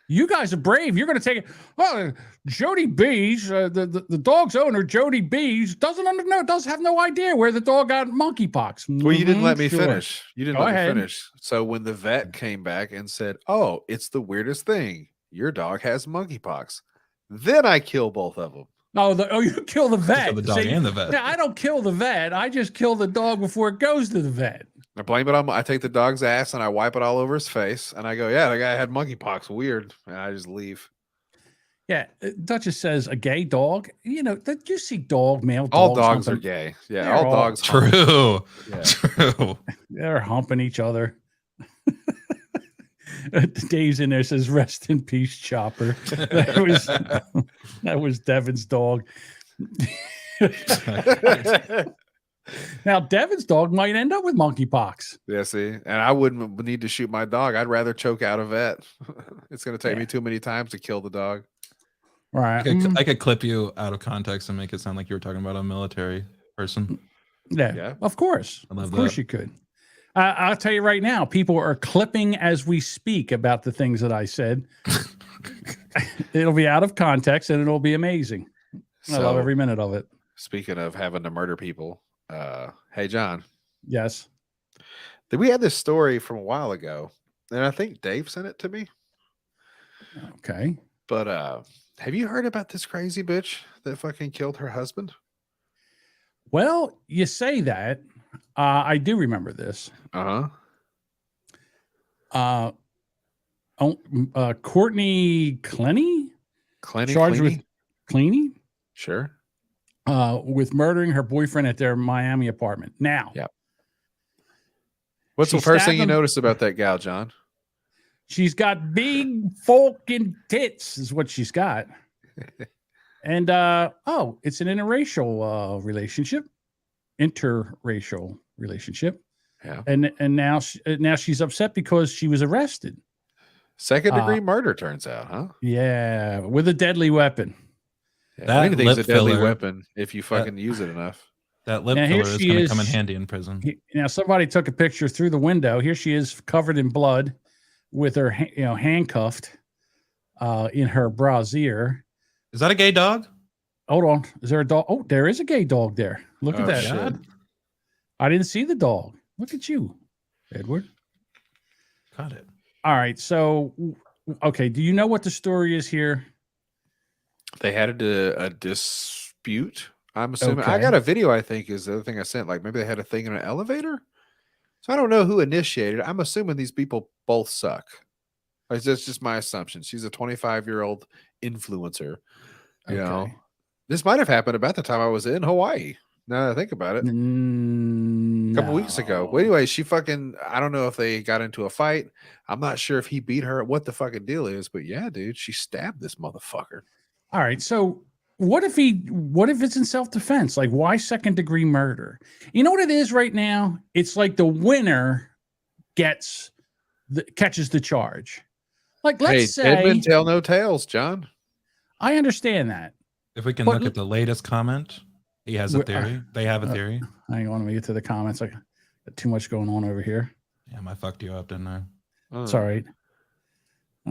You guys are brave. You're going to take it. Oh, Jody Bees, the dog's owner, Jody Bees, doesn't have no idea where the dog got monkeypox. Well, you didn't Mhm, let me sure. finish. You didn't Go let ahead. me finish. So when the vet came back and said, oh, it's the weirdest thing. Your dog has monkeypox. Then I kill both of them. You kill the vet. Kill the dog See, and the vet. Yeah, I don't kill the vet. I just kill the dog before it goes to the vet. I blame it on. I take the dog's ass and I wipe it all over his face, and I go, "Yeah, the guy had monkeypox. Weird." And I just leave. Yeah, Duchess says a gay dog. You know, did you see male All dogs dogs are humping- gay. Yeah, They're all all dogs. hump. True. Yeah. True. They're humping each other. Dave's in there says, "Rest in peace, Chopper." That was Devin's dog. Now, Devin's dog might end up with monkeypox. Yeah, see, and I wouldn't need to shoot my dog. I'd rather choke out a vet. It's going to take me too many times to kill the dog. Right. I could clip you out of context and make it sound like you were talking about a military person. Yeah, of course. I love Of course that. you could. I'll tell you right now, people are clipping as we speak about the things that I said. It'll be out of context and it'll be amazing. I love every minute of it. Speaking of having to murder people, hey, John. Yes. We had this story from a while ago, and I think Dave sent it to me. Okay. But have you heard about this crazy bitch that fucking killed her husband? Well, you say that. I do remember this. Courtney Clenny? Charged with Cleany? Sure. With murdering her boyfriend at their Miami apartment. Now. Yeah. What's she the first stabbed thing you him- noticed about that gal, John? She's got big fucking tits, is what she's got. And it's an interracial relationship. Interracial relationship. Yeah. And now she's upset because she was arrested. Second-degree murder, turns out, huh? Yeah, with a deadly weapon. Yeah, That anything's a lip deadly filler- weapon if you fucking use it enough. That lip Now, here filler is she going to is. come in handy in prison. Now somebody took a picture through the window. Here she is, covered in blood, with her handcuffed in her brassiere. Is that a gay dog? Hold on, is there a dog? Oh, there is a gay dog there. Look Oh, at that. shit. I didn't see the dog. Look at you, Edward. Got it. All right, so okay, do you know what the story is here? They had a dispute. I'm assuming. I Okay. got a video, I think, is the other thing I sent. Like maybe they had a thing in an elevator. So I don't know who initiated. I'm assuming these people both suck. Like, that's just my assumption. She's a 25-year-old influencer. You know, Okay. this might have happened about the time I was in Hawaii. Now that I think about it, a couple weeks ago. Well, anyway, she fucking, I don't know if they got into a fight. I'm not sure if he beat her, what the fucking deal is, but yeah, dude, she stabbed this motherfucker. All right, so what if it's in self-defense? Like, why second-degree murder? You know what it is right now? It's like the winner catches the charge. Like, let's say, dead men tell no tales, John. I understand that. If we can But look l- at the latest comment, he has a Wh- theory. They have a theory. Hang on, let me get to the comments. I got too much going on over here. Damn, I fucked you up, didn't I? It's all right.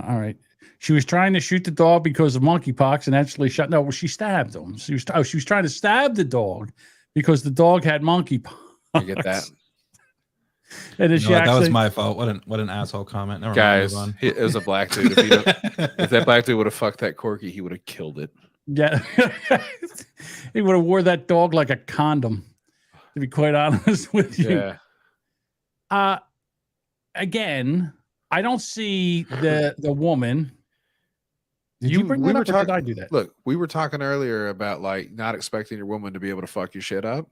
All right. She was trying to shoot the dog because of monkeypox and actually shot. No, she stabbed him. She was trying to stab the dog because the dog had monkeypox. I get that. And then You she know what, that was actually, my fault. What an asshole comment. Never mind, Guys, move on. it was a black dude. If that black dude would have fucked that Corky, he would have killed it. yeah, he would have wore that dog like a condom. To be quite honest with you. Yeah. Again, I don't see the woman. Did you bring we that were up or talking- did I do that? Look, we were talking earlier about like not expecting your woman to be able to fuck your shit up.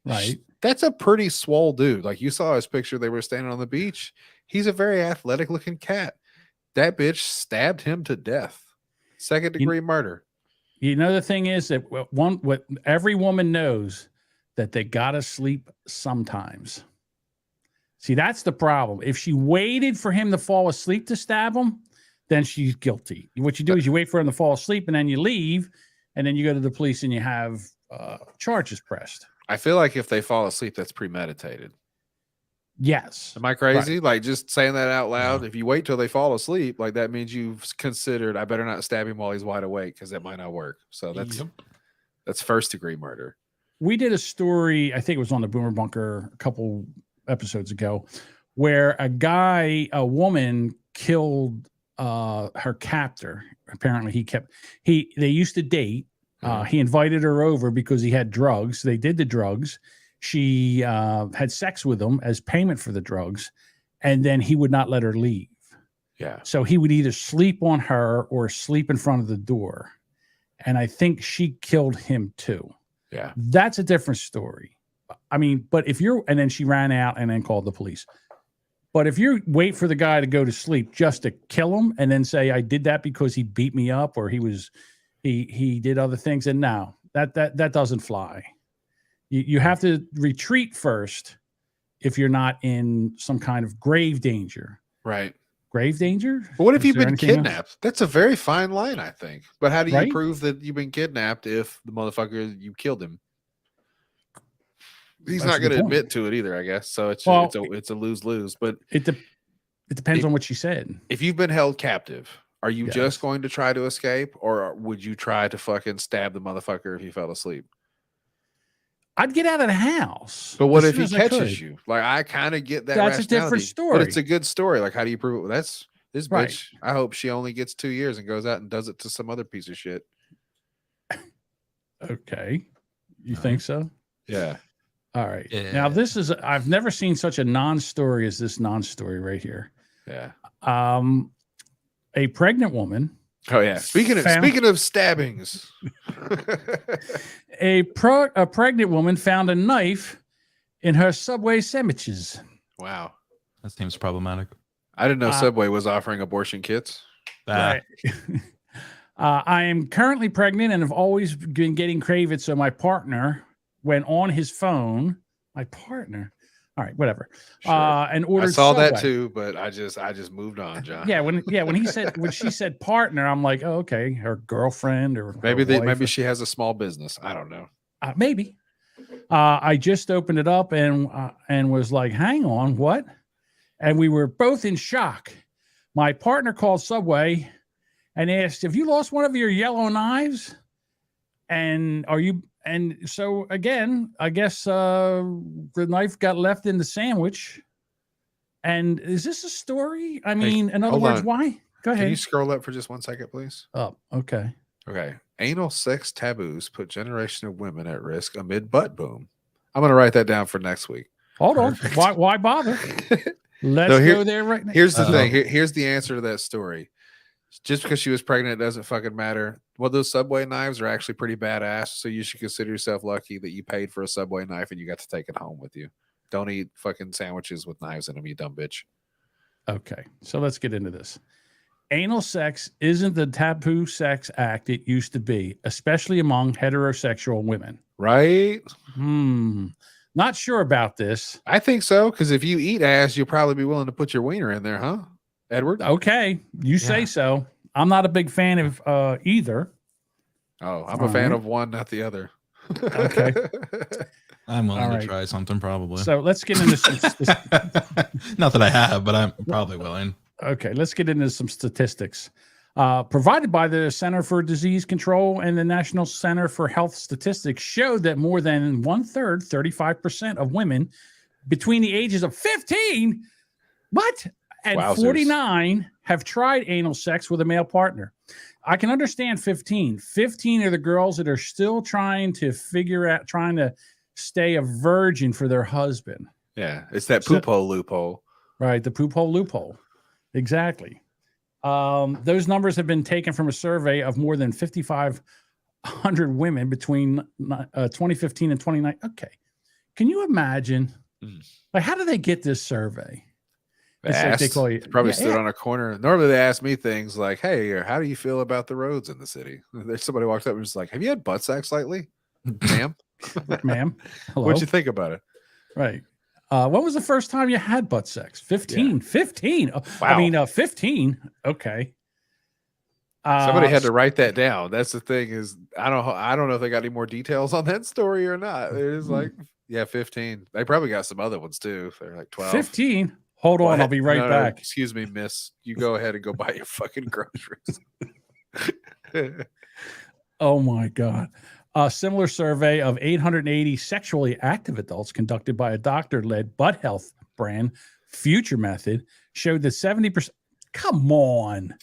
Right. That's a pretty swole dude. Like you saw his picture, they were standing on the beach. He's a very athletic looking cat. That bitch stabbed him to death. Second degree murder. You know, the thing is that what every woman knows that they gotta sleep sometimes. See, that's the problem. If she waited for him to fall asleep to stab him, then she's guilty. What you do is you wait for him to fall asleep and then you leave, and then you go to the police and you have charges pressed. I feel like if they fall asleep, that's premeditated. Yes. Am I crazy? Like just saying that out loud. If you wait till they fall asleep, like that means you've considered I better not stab him while he's wide awake because that might not work. So that's first degree murder. We did a story, I think it was on the Boomer Bunker a couple episodes ago, where a woman killed her captor. Apparently they used to date. He invited her over because he had drugs. They did the drugs. She had sex with him as payment for the drugs, and then he would not let her leave. Yeah. So he would either sleep on her or sleep in front of the door. And I think she killed him too. Yeah. That's a different story. I mean, but if you're, and then she ran out and then called the police. But if you wait for the guy to go to sleep just to kill him and then say, I did that because he beat me up or he did other things, and no, that doesn't fly. You have to retreat first if you're not in some kind of grave danger. Right. Grave danger? But what if Is you've there been anything else? kidnapped? That's a very fine line, I think. But how do you Right? prove that you've been kidnapped if the motherfucker you killed him? He's That's not a going good to point. admit to it either, I guess. So it's Well, it's a lose-lose. But It depends on what she said. if you've been held captive, are you Yes. just going to try to escape, or would you try to fucking stab the motherfucker if he fell asleep? I'd get out of the house. But what as if soon he as I catches could. you? Like, I kind of get that. That's a different rationality, but it's story. a good story. Like, how do you prove it? Well, that's this Right. bitch. I hope she only gets 2 years and goes out and does it to some other piece of shit. Okay. You think so? Yeah. All right. Yeah. Now I've never seen such a non-story as this non-story right here. Yeah. A pregnant woman, Oh yeah. Speaking of stabbings. a pregnant woman found a knife in her Subway sandwiches. Wow. That seems problematic. I didn't know Subway was offering abortion kits. Ah, Right. I am currently pregnant and have always been getting craved. So my partner went on his phone. My partner. All right, whatever. Sure. And ordered. I saw that Subway. too, but I just moved on, John. Yeah, when she said partner, I'm like, oh, okay, her girlfriend or Maybe her wife maybe or- she has a small business. I don't know. maybe. I just opened it up and was like, hang on, what? And we were both in shock. My partner called Subway and asked, have you lost one of your yellow knives? And so again, I guess the knife got left in the sandwich. And is this a story? I mean, in other hold words, on. why? Go Can ahead. you scroll up for just 1 second, please? Oh, okay. Okay. Anal sex taboos put generation of women at risk amid butt boom. I'm going to write that down for next week. Hold on. Why bother? Let's So go there right now. Here's the Uh-oh. thing. Here's the answer to that story. Just because she was pregnant doesn't fucking matter. Well, those Subway knives are actually pretty badass. So you should consider yourself lucky that you paid for a Subway knife and you got to take it home with you. Don't eat fucking sandwiches with knives in them, you dumb bitch. Okay, so let's get into this. Anal sex isn't the taboo sex act it used to be, especially among heterosexual women. Right? Not sure about this. I think so. Because if you eat ass, you'll probably be willing to put your wiener in there, huh? Edward? Okay, you say Yeah. so. I'm not a big fan of either. Oh, I'm a fan Alright. of one, not the other. Okay. I'm willing All to right. try something probably. So let's get into some. Not that I have, but I'm probably willing. Okay, let's get into some statistics. Provided by the Center for Disease Control and the National Center for Health Statistics showed that more than 1/3, 35% of women between the ages of 15, and Wowzers. 49 have tried anal sex with a male partner. I can understand 15. 15 are the girls that are still trying to stay a virgin for their husband. Yeah, it's that So- poop hole loophole. Right, the poop hole loophole. Exactly. Those numbers have been taken from a survey of more than 5,500 women between 2015 and 2019. Okay. Can you imagine? Like, how do they get this survey? It's like they Asked. call you. Probably Yeah, stood yeah. on a corner. Normally they ask me things like, hey, or how do you feel about the roads in the city? There's somebody walks up and is like, have you had butt sex lately? Ma'am? Ma'am. Hello. What'd you think about it? Right. When was the first time you had butt sex? 15. 15. Oh, I Wow. mean, 15. Okay. Somebody had to write that down. That's the thing is, I don't know if they got any more details on that story or not. It is like, yeah, 15. They probably got some other ones too. They're like 12. 15. Hold on, What? I'll be right No, back. Excuse me, miss. You go ahead and go buy your fucking groceries. Oh my God. A similar survey of 880 sexually active adults conducted by a doctor-led butt health brand, Future Method, showed that 70%. Come on.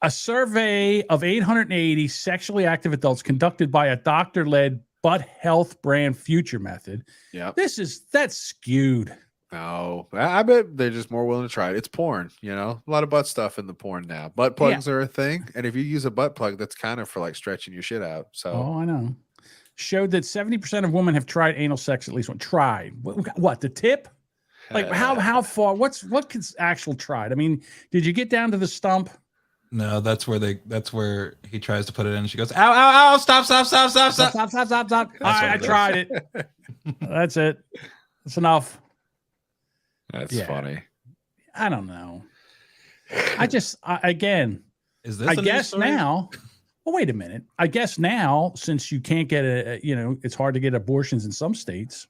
A survey of 880 sexually active adults conducted by a doctor-led butt health brand, Future Method. Yeah. That's skewed. No, I bet they're just more willing to try it. It's porn, a lot of butt stuff in the porn now. Butt plugs are a thing, and if you use a butt plug, that's kind of for like stretching your shit out. So, I know. Showed that 70% of women have tried anal sex at least one. Tried what? The tip? Like how far? What is actual tried? I mean, did you get down to the stump? No, that's where he tries to put it in. And she goes, ow, ow, ow, stop. Stop. I tried it. That's it. That's enough. That's funny. I don't know. Again, is this I guess now. Well, wait a minute. I guess now, since you can't get it's hard to get abortions in some states.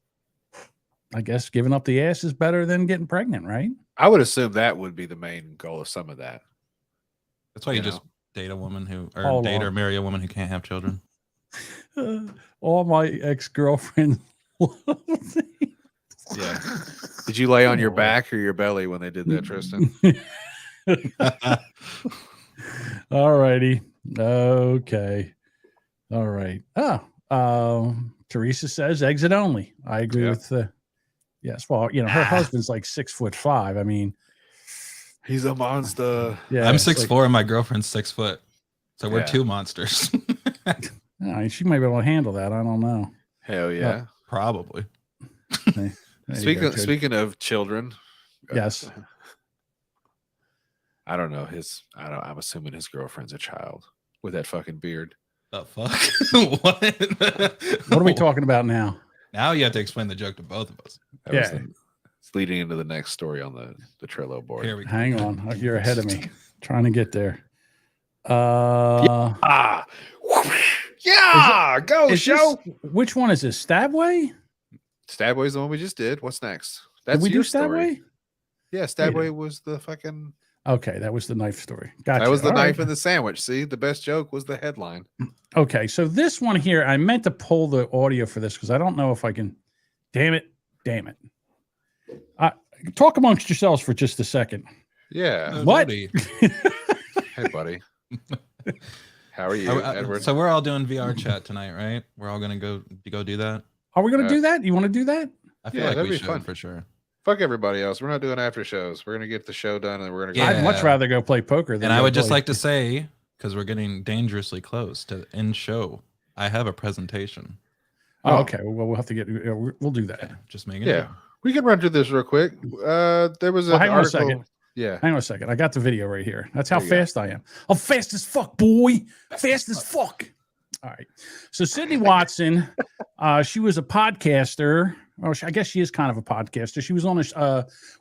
I guess giving up the ass is better than getting pregnant, right? I would assume that would be the main goal of some of that. That's why you just date a woman or marry a woman who can't have children. All my ex-girlfriends. Yeah. Did you lay on your back or your belly when they did that, Tristan? All righty. Okay. All right. Teresa says exit only. I agree with yes. Well, her husband's like 6'5". I mean, he's a monster. Yeah. I'm 6'4" and my girlfriend's 6 foot. So we're two monsters. She might be able to handle that. I don't know. Hell yeah. Probably. Speaking of children. Yes. I don't know. I'm assuming his girlfriend's a child with that fucking beard. The fuck? What are we talking about now? Now you have to explain the joke to both of us. It's leading into the next story on the Trello board. Here we go. Hang on. You're ahead of me. Trying to get there. Go show. Which one is this? Stabway? Stabway's the one we just did. What's next? Did we do story. Stabway? Yeah, Stabway was the fucking. Okay, that was the knife story. Gotcha. That was the knife in the sandwich. See, the best joke was the headline. Okay, so this one here, I meant to pull the audio for this because I don't know if I can. Damn it. Talk amongst yourselves for just a second. Yeah. What? Hey, buddy. How are you, Edward? So we're all doing VR chat tonight, right? We're all gonna go do that. Are we gonna do that? You want to do that? I feel like we should fun. For sure. Fuck everybody else. We're not doing after shows. We're gonna get the show done, and we're gonna. I'd much rather go play poker than. And I would just like to say, because we're getting dangerously close to the end show, I have a presentation. Oh, okay. Well, we'll have to get. We'll do that. Just making. Yeah, we can run through this real quick. There was an hang on article. a second. Yeah. Hang on a second. I got the video right here. That's how fast I am. I'm fast as fuck, boy. Fast as fuck. All right. So Sydney Watson, she was a podcaster. Or I guess she is kind of a podcaster. She was on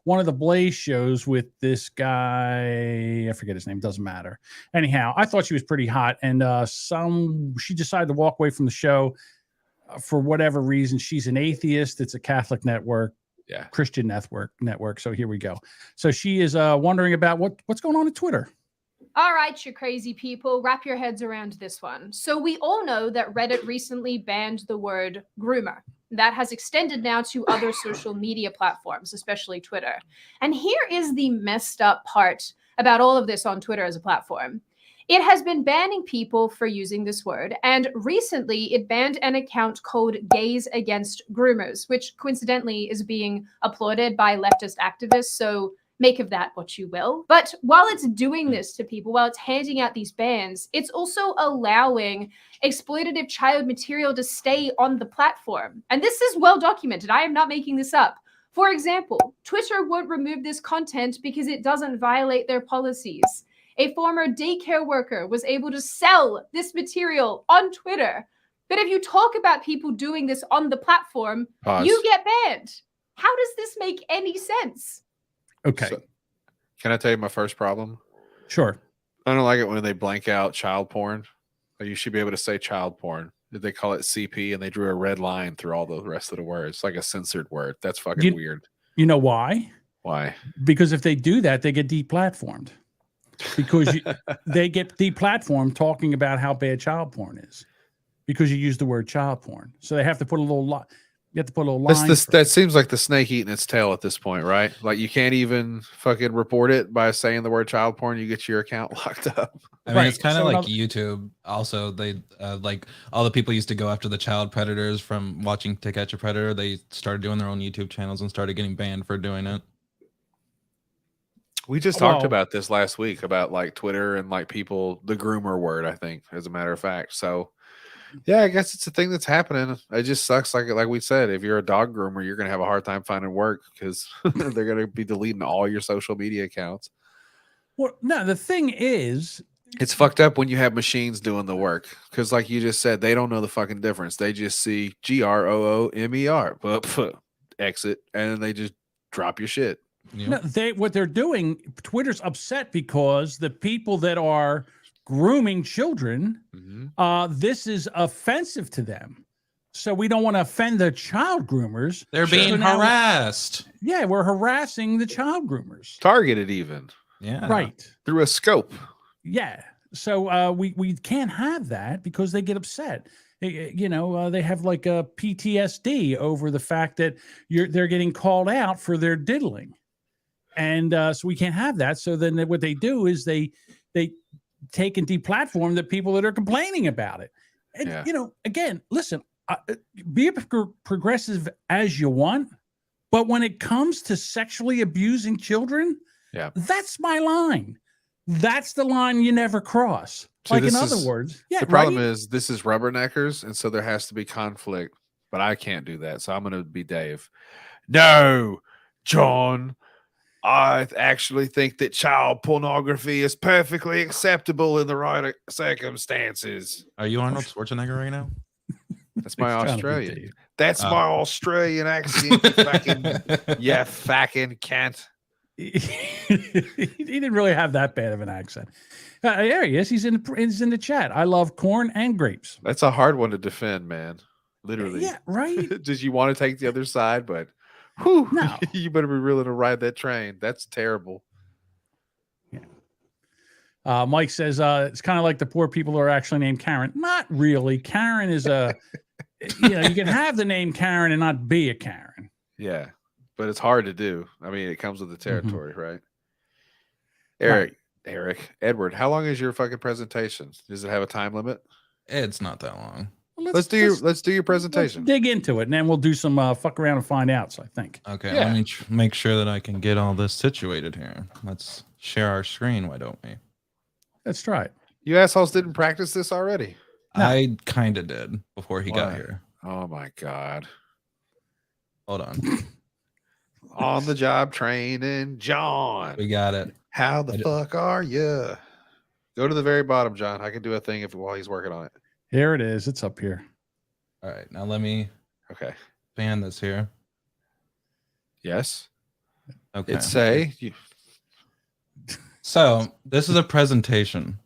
one of the Blaze shows with this guy. I forget his name. Doesn't matter. Anyhow, I thought she was pretty hot. And she decided to walk away from the show for whatever reason. She's an atheist. It's a Catholic network. Yeah. Christian network. So here we go. So she is wondering about what's going on at Twitter. All right, you crazy people, wrap your heads around this one. So we all know that Reddit recently banned the word groomer. That has extended now to other social media platforms, especially Twitter. And here is the messed up part about all of this on Twitter as a platform. It has been banning people for using this word, and recently it banned an account called Gays Against Groomers, which coincidentally is being applauded by leftist activists, so make of that what you will. But while it's doing this to people, while it's handing out these bans, it's also allowing exploitative child material to stay on the platform. And this is well documented. I am not making this up. For example, Twitter won't remove this content because it doesn't violate their policies. A former daycare worker was able to sell this material on Twitter. But if you talk about people doing this on the platform, you get banned. How does this make any sense? Okay. So, can I tell you my first problem? Sure. I don't like it when they blank out child porn. You should be able to say child porn. They call it CP and they drew a red line through all the rest of the words. It's like a censored word. That's fucking weird. You know why? Why? Because if they do that, they get deplatformed. Because they get deplatformed talking about how bad child porn is. Because you use the word child porn. So they have to put a little You have to put a little line. That seems like the snake eating its tail at this point, right? Like you can't even fucking report it by saying the word child porn. You get your account locked up. I mean, it's Right, kind of so like another- YouTube. Also, they like all the people used to go after the child predators from watching To Catch a Predator. They started doing their own YouTube channels and started getting banned for doing it. We just talked Well- about this last week about like Twitter and like people, the groomer word, I think, as a matter of fact. So yeah, I guess it's a thing that's happening. It just sucks. Like we said, if you're a dog groomer, you're gonna have a hard time finding work because they're gonna be deleting all your social media accounts. Well, no, the thing is, It's fucked up when you have machines doing the work because, like you just said, they don't know the fucking difference. They just see GROOMER, exit, and then they just drop your shit. You no, know? what they're doing, Twitter's upset because the people that are grooming children, this is offensive to them. So we don't want to offend the child groomers. They're So being now- harassed. Yeah, we're harassing the child groomers. Targeted even Yeah. Right. through a scope. Yeah. So we can't have that because they get upset. You know, they have like a PTSD over the fact that they're getting called out for their diddling, and so we can't have that. So then what they do is they take and deplatform the people that are complaining about it. And Yeah. you know, again, listen, be progressive as you want, but when it comes to sexually abusing children, Yeah. that's my line. That's the line you never cross. See, Like in this other is- words, yeah. The problem right? is this is Rubberneckers, and so there has to be conflict. But I can't do that, so I'm going to be Dave. No, John. I actually think that child pornography is perfectly acceptable in the right circumstances. Are you Arnold Schwarzenegger right now? That's my He's trying to be Australian. Dave. That's Oh. my Australian accent. You fucking cunt. He didn't really have that bad of an accent. There he is. He's in the chat. I love corn and grapes. That's a hard one to defend, man. Literally. Yeah, right. Does you want to take the other side, but whew, No. you better be willing to ride that train. That's terrible. Mike says it's kind of like the poor people who are actually named Karen. Not really. Karen is a, you know, you can have the name Karen and not be a Karen. Yeah, but it's hard to do. I mean, it comes with the Mm-hmm. territory, right? Edward, how long is your fucking presentation? Does it have a time limit? It's not that long. Well, Let's do your let's presentation. dig into it, and then we'll do some fuck around and find out. So I think. Okay, Yeah. let me make sure that I can get all this situated here. Let's share our screen, why don't we? Let's try it. You assholes didn't practice this already. No. I kind of did before he got Why? here. Oh my god. Hold on. On the job training, John. We got it. How the I d- fuck are you? Go to the very bottom, John. I can do a thing while he's working on it. Here it is. It's up here. All right, now let me Okay. ban this here. Yes. Okay. It's say you, So this is a presentation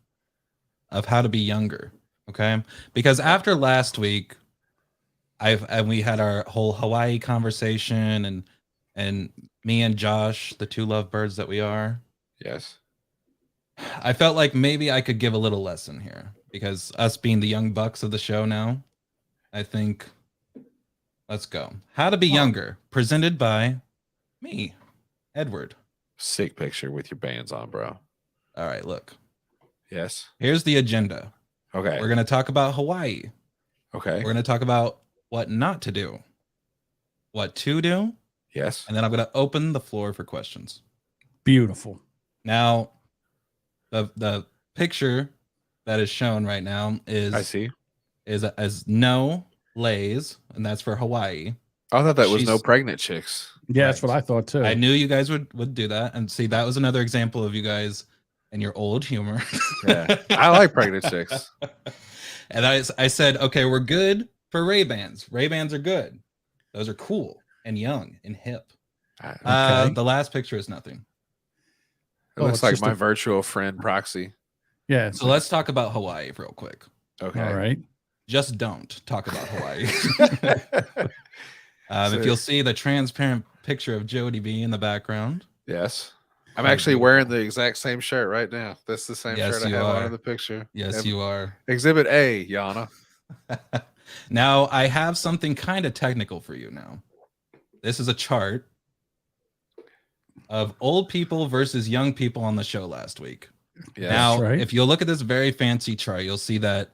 of how to be younger. Okay. Because after last week, we had our whole Hawaii conversation and me and Josh, the two lovebirds that we are, yes. I felt like maybe I could give a little lesson here because us being the young bucks of the show now, I think let's go. How to be younger, presented by me, Edward. Sick picture with your bands on, bro. All right, look. Yes. Here's the agenda. Okay. We're going to talk about Hawaii. Okay. We're going to talk about what not to do, what to do, Yes. and then I'm going to open the floor for questions. Beautiful. Now, the picture that is shown right now I see. is as no lays, and that's for Hawaii. I thought that was no She's- pregnant chicks. Yeah, that's Right. what I thought too. I knew you guys would do that, and see that was another example of you guys and your old humor. Yeah. I like pregnant chicks. And I said, okay, we're good for Ray-Bans. Ray-Bans are good. Those are cool and young and hip. Okay. The last picture is nothing. It Oh, looks it's like just my a- virtual friend Proxy. Yeah. So let's talk about Hawaii real quick. Okay. All right. Just don't talk about Hawaii. So- If you'll see the transparent picture of Jody B in the background. Yes. I'm Quite actually beautiful. wearing the exact same shirt right now. That's the same Yes, shirt I you have on are. in the picture. Yes, And you are. Exhibit A, Yana. Now I have something kind of technical for you now. This is a chart of old people versus young people on the show last week. Yes. Now, right. if you look at this very fancy chart, you'll see that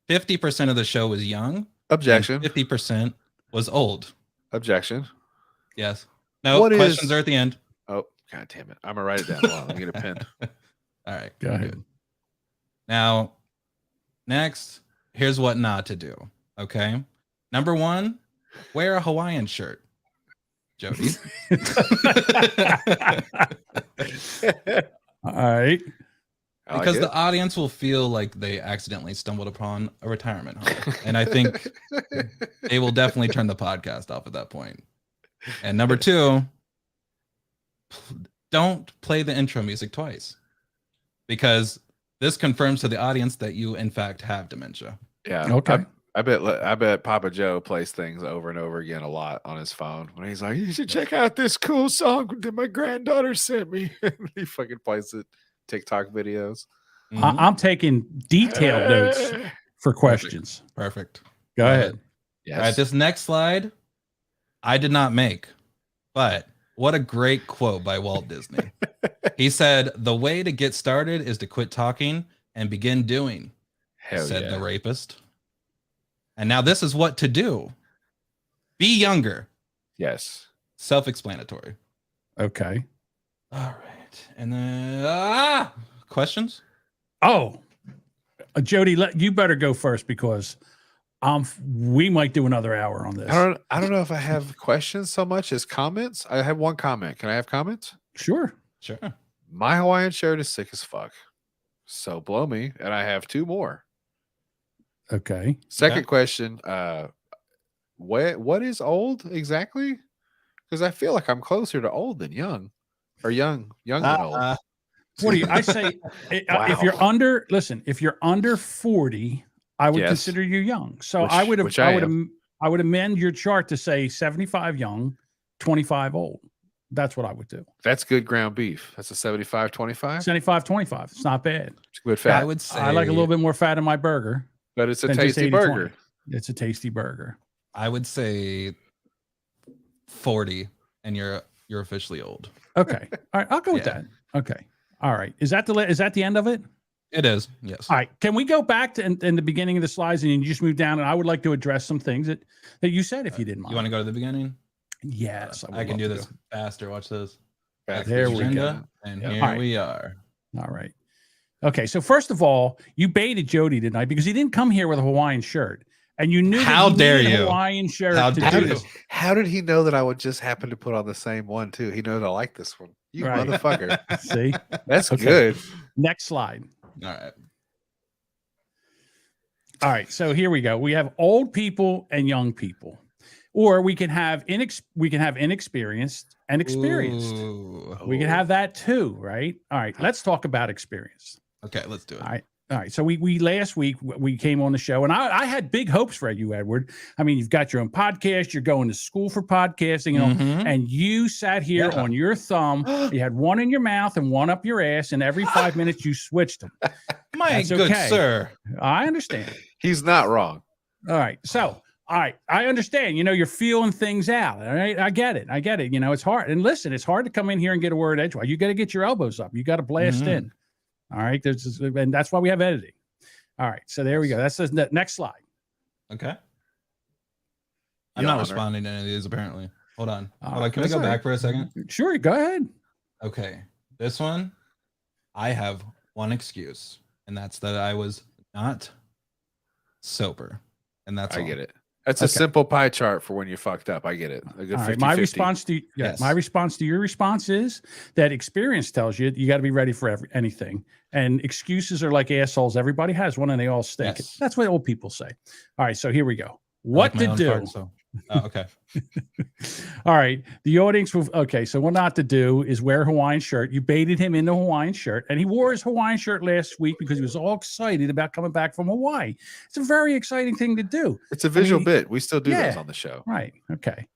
50% of the show was young. Objection. 50% was old. Objection. Yes. No, What questions is- are at the end. Oh, God damn it. I'm going to write it down. Hold on, let me get a pen. All right. Go ahead. good. Now, next, here's what not to do. Okay. Number 1, wear a Hawaiian shirt. Jody. All right. I like Because it. the audience will feel like they accidentally stumbled upon a retirement home. And I think they will definitely turn the podcast off at that point. And number 2, don't play the intro music twice, because this confirms to the audience that you in fact have dementia. Yeah. Okay. I bet Papa Joe plays things over and over again a lot on his phone when he's like, you should check out this cool song that my granddaughter sent me. He fucking plays it TikTok videos. Mhm. I'm taking detailed notes for questions. Perfect. Go ahead. Yes. All right, this next slide I did not make, but what a great quote by Walt Disney. He said, "The way to get started is to quit talking and begin doing," Hell said yeah. the rapist. And now this is what to do. Be younger. Yes. Self-explanatory. Okay. All right. And then questions? Oh, Jody, you better go first, because we might do another hour on this. I don't know if I have questions so much as comments. I have one comment. Can I have comments? Sure. Sure. My Hawaiian shirt is sick as fuck. So blow me. And I have 2 more. Okay. Second Okay. question. What is old exactly? Because I feel like I'm closer to old than young. Or young than old. What do you? I say, if you're under, listen, if you're under 40, I would Yes. consider you young. So Which- I would which I would amend your chart to say 75 young, 25 old. That's what I would do. That's good ground beef. That's a 75-25. 75, 25. It's not bad. It's good fat. I would say I like a little bit more fat in my burger. But it's a than just tasty 80-20. burger. It's a tasty burger. I would say 40, and you're officially old. Okay. All right. I'll go with Yeah. that. Okay. All right. Is that the end of it? It is. Yes. All right. Can we go back to in the beginning of the slides and you just move down? And I would like to address some things that you said, if you didn't mind. You want to go to the beginning? Yes. I can do this faster. Watch this. Back There to we the go. agenda. And Yep. here All right. we are. All right. Okay. So first of all, you baited Jody tonight because he didn't come here with a Hawaiian shirt. And you knew How that he dare needed a you. Hawaiian shirt How to dare do you. this. How did he know that I would just happen to put on the same one too? He knows I like this one. You Right. motherfucker. See? That's Okay. good. Next slide. All right. All right, so here we go. We have old people and young people, or we can have inexperienced and experienced. Ooh. We can have that too, right? All right, let's talk about experience. Okay, let's do it. All right. All right. So we last week we came on the show, and I had big hopes for you, Edward. I mean, you've got your own podcast. You're going to school for podcasting, you know, Mhm. and you sat here Yeah. on your thumb. You had one in your mouth and one up your ass, and every 5 minutes you switched them. My That's good okay. sir. I understand. He's not wrong. All right. So, all right. I understand. You know, you're feeling things out. All right. I get it. You know, it's hard. And listen, it's hard to come in here and get a word edgewise. You got to get your elbows up. You got to blast Mhm. in. All right. And that's why we have editing. All right. So there we go. That's the next slide. Okay. I'm Your not Honor. responding to any of these apparently. Hold on. Hold on. Can we that's go all right. back for a second? Sure. Go ahead. Okay. This one, I have one excuse, and that's that I was not sober. And that's I all. get it. That's Okay. a simple pie chart for when you fucked up. I get it. A good All right. 50, My 50. response to Yes. my response to your response is that experience tells you got to be ready for anything. And excuses are like assholes. Everybody has one and they all stink. Yes. That's what old people say. All right. So here we go. I What like my to own do? fart, so. Oh, okay. All right. The audience will, okay. So what not to do is wear a Hawaiian shirt. You baited him into a Hawaiian shirt, and he wore his Hawaiian shirt last week because he was all excited about coming back from Hawaii. It's a very exciting thing to do. It's a visual mean, bit. We still do those yeah. on the show. Right. Okay.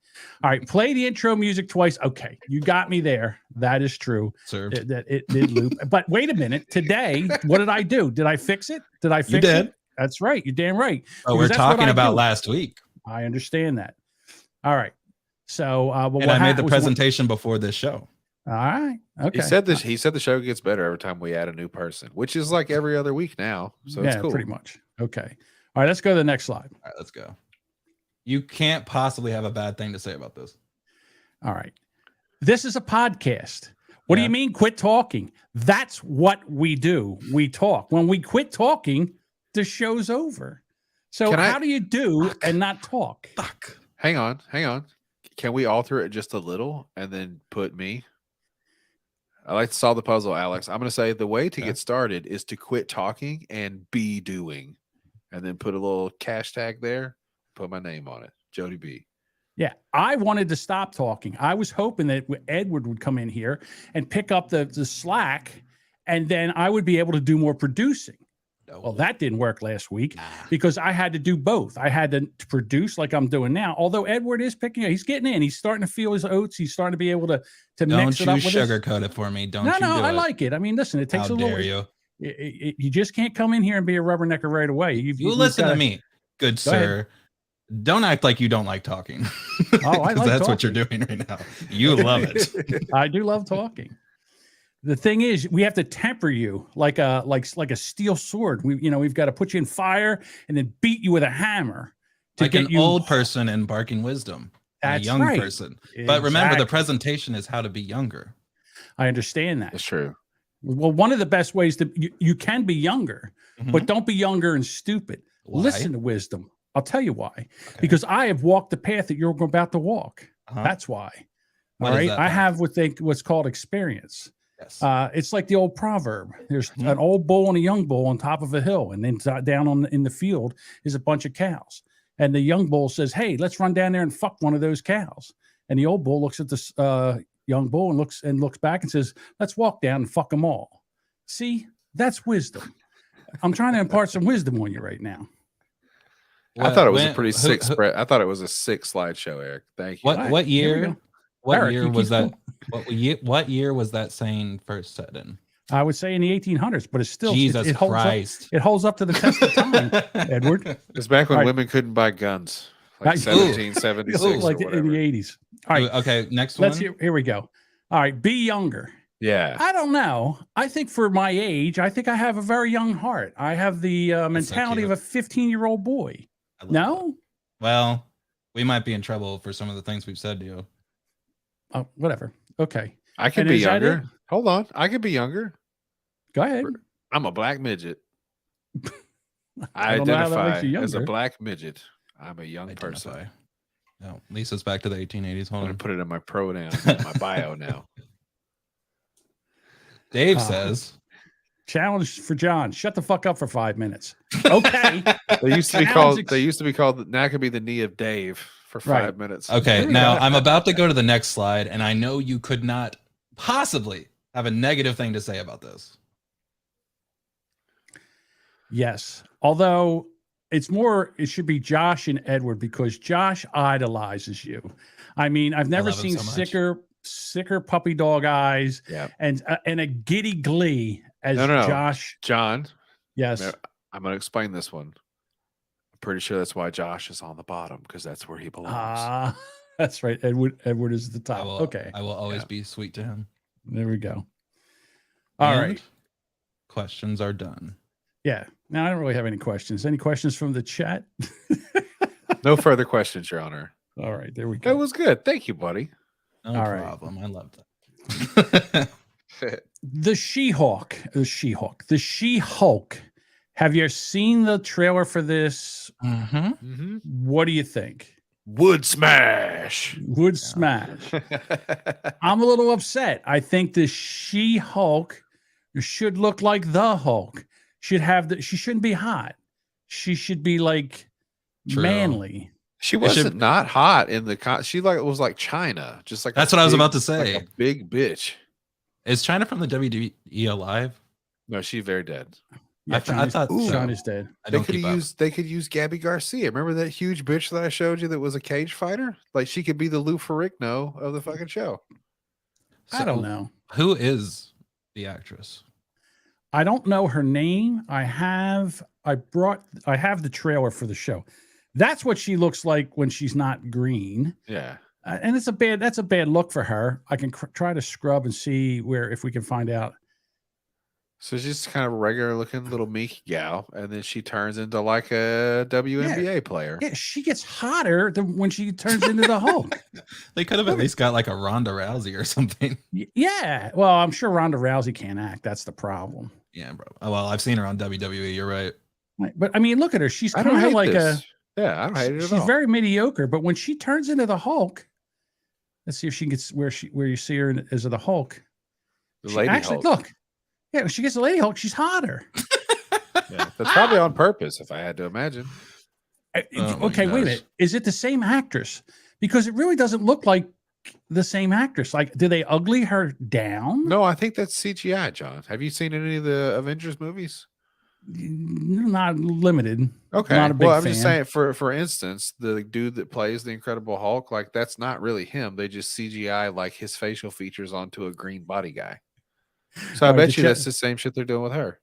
All right. Play the intro music twice. Okay. You got me there. That is true. Served. That it did loop. But wait a minute. Today, what did I do? Did I fix it? Did I fix did. it? That's right. You're damn right. But Because we're that's what talking I about do. last week. I understand that. All right. So, but And I made the presentation before this show. All right. Okay. He said this. He said the show gets better every time we add a new person, which is like every other week now. So it's cool. Pretty much. Okay. All right. Let's go to the next slide. All right, let's go. You can't possibly have a bad thing to say about this. All right. This is a podcast. What do you mean quit talking? That's what we do. We talk. When we quit talking, the show's over. So how do you do and not talk? Fuck. Hang on. Can we alter it just a little and then put me? I like to solve the puzzle, Alex. I'm going to say the way to get started is to quit talking and be doing, and then put a little cash tag there. Put my name on it, Jody B. Yeah, I wanted to stop talking. I was hoping that Edward would come in here and pick up the slack, and then I would be able to do more producing. Well, that didn't work last week because I had to do both. I had to produce like I'm doing now. Although Edward is picking up, he's getting in. He's starting to feel his oats. He's starting to be able to mix it up. Don't you sugarcoat it for me. Don't you do I it. like it. I mean, listen, it takes How a little. dare you? You just can't come in here and be a rubbernecker right away. You listen to me, good sir. Don't act like you don't like talking. Oh, I like that's talking. what you're doing right now. You love it. I do love talking. The thing is, we have to temper you like a steel sword. We've got to put you in fire and then beat you with a hammer to like get an you old person imparting wisdom. That's a young right. person. But remember, the presentation is how to be younger. I understand that. That's true. Well, one of the best ways to you can be younger, but don't be younger and stupid. Why? Listen to wisdom. I'll tell you why. Okay. Because I have walked the path that you're about to walk. That's why. All right. I have what's called experience. Yes. It's like the old proverb. There's an old bull and a young bull on top of a hill, and then down in the field is a bunch of cows. And the young bull says, "Hey, let's run down there and fuck one of those cows." And the old bull looks at this young bull and looks back and says, "Let's walk down and fuck them all." See, that's wisdom. I'm trying to impart some wisdom on you right now. I thought it was a pretty sick spread. I thought it was a sick slideshow, Eric. Thank you. What year? What Eric, year was that? What year was that saying first set in? I would say in the 1800s, but it's still Jesus Christ. It holds up to the test of time, Edward. It's back when women couldn't buy guns, like 1776, like or in the 80s. All right, okay, next one. Here we go. All right, be younger. Yeah. I don't know. I think for my age, I think I have a very young heart. I have the mentality of a 15-year-old boy. No? That. Well, we might be in trouble for some of the things we've said to you. Oh, whatever. Okay. I can be younger. Hold on. I could be younger. Go ahead. I'm a black midget. I don't know how that identify makes you as a younger. black midget. I'm a young person. No, Lisa's back to the 1880s. I'm Hold going on. to put it in my pronoun, my bio now. Dave says, challenge for John. Shut the fuck up for 5 minutes. Okay. They used to be called. They used to be called. Now could be the knee of Dave for 5 minutes. Okay, now I'm about to go to the next slide, and I know you could not possibly have a negative thing to say about this. Yes. Although it should be Josh and Edward because Josh idolizes you. I mean, I've never seen sicker puppy dog eyes and a giddy glee as Josh. John. Yes. I'm going to explain this one. I'm pretty sure that's why Josh is on the bottom because that's where he belongs. That's right. Edward is the top. I will always be sweet to him. There we go. All right. Questions are done. Yeah. Now I don't really have any questions. Any questions from the chat? No further questions, Your Honor. All right. There we go. That was good. Thank you, buddy. No problem. I love that. The She-Hulk. Have you seen the trailer for this? What do you think? Would smash. Smash. I'm a little upset. I think the She-Hulk should look like the Hulk. She shouldn't be hot. She should be like manly. She wasn't not hot in the she was like China, just like that's what I was about to say. Like a big bitch. Is China from the WWE alive? No, she's very dead. Yeah, I thought China's dead. They could use Gabby Garcia. Remember that huge bitch that I showed you that was a cage fighter? Like she could be the Lou Ferrigno of the fucking show. I don't know. Who is the actress? I don't know her name. I have I have the trailer for the show. That's what she looks like when she's not green. Yeah. And that's a bad look for her. I can try to scrub and see if we can find out. So she's just kind of a regular looking little meek gal, and then she turns into like a WNBA player. Yeah, she gets hotter than when she turns into the Hulk. They could have at least got like a Ronda Rousey or something. Yeah. Well, I'm sure Ronda Rousey can't act. That's the problem. Yeah, bro. Well, I've seen her on WWE. You're right. But I mean, look at her. She's I don't kind of hate like this. Yeah, I don't hate it at she's all. very mediocre. But when she turns into the Hulk, let's see if she gets where you see her as the Hulk. The Lady Hulk. Look. Yeah, when she gets the Lady Hulk, she's hotter. Yeah, that's probably on purpose, if I had to imagine. Okay, wait a minute. Is it the same actress? Because it really doesn't look like the same actress. Like, did they ugly her down? No, I think that's CGI, John. Have you seen any of the Avengers movies? Not limited. Okay. Not a big I'm fan. just saying, for instance, the dude that plays the Incredible Hulk, like that's not really him. They just CGI like his facial features onto a green body guy. So I bet you that's the same shit they're doing with her.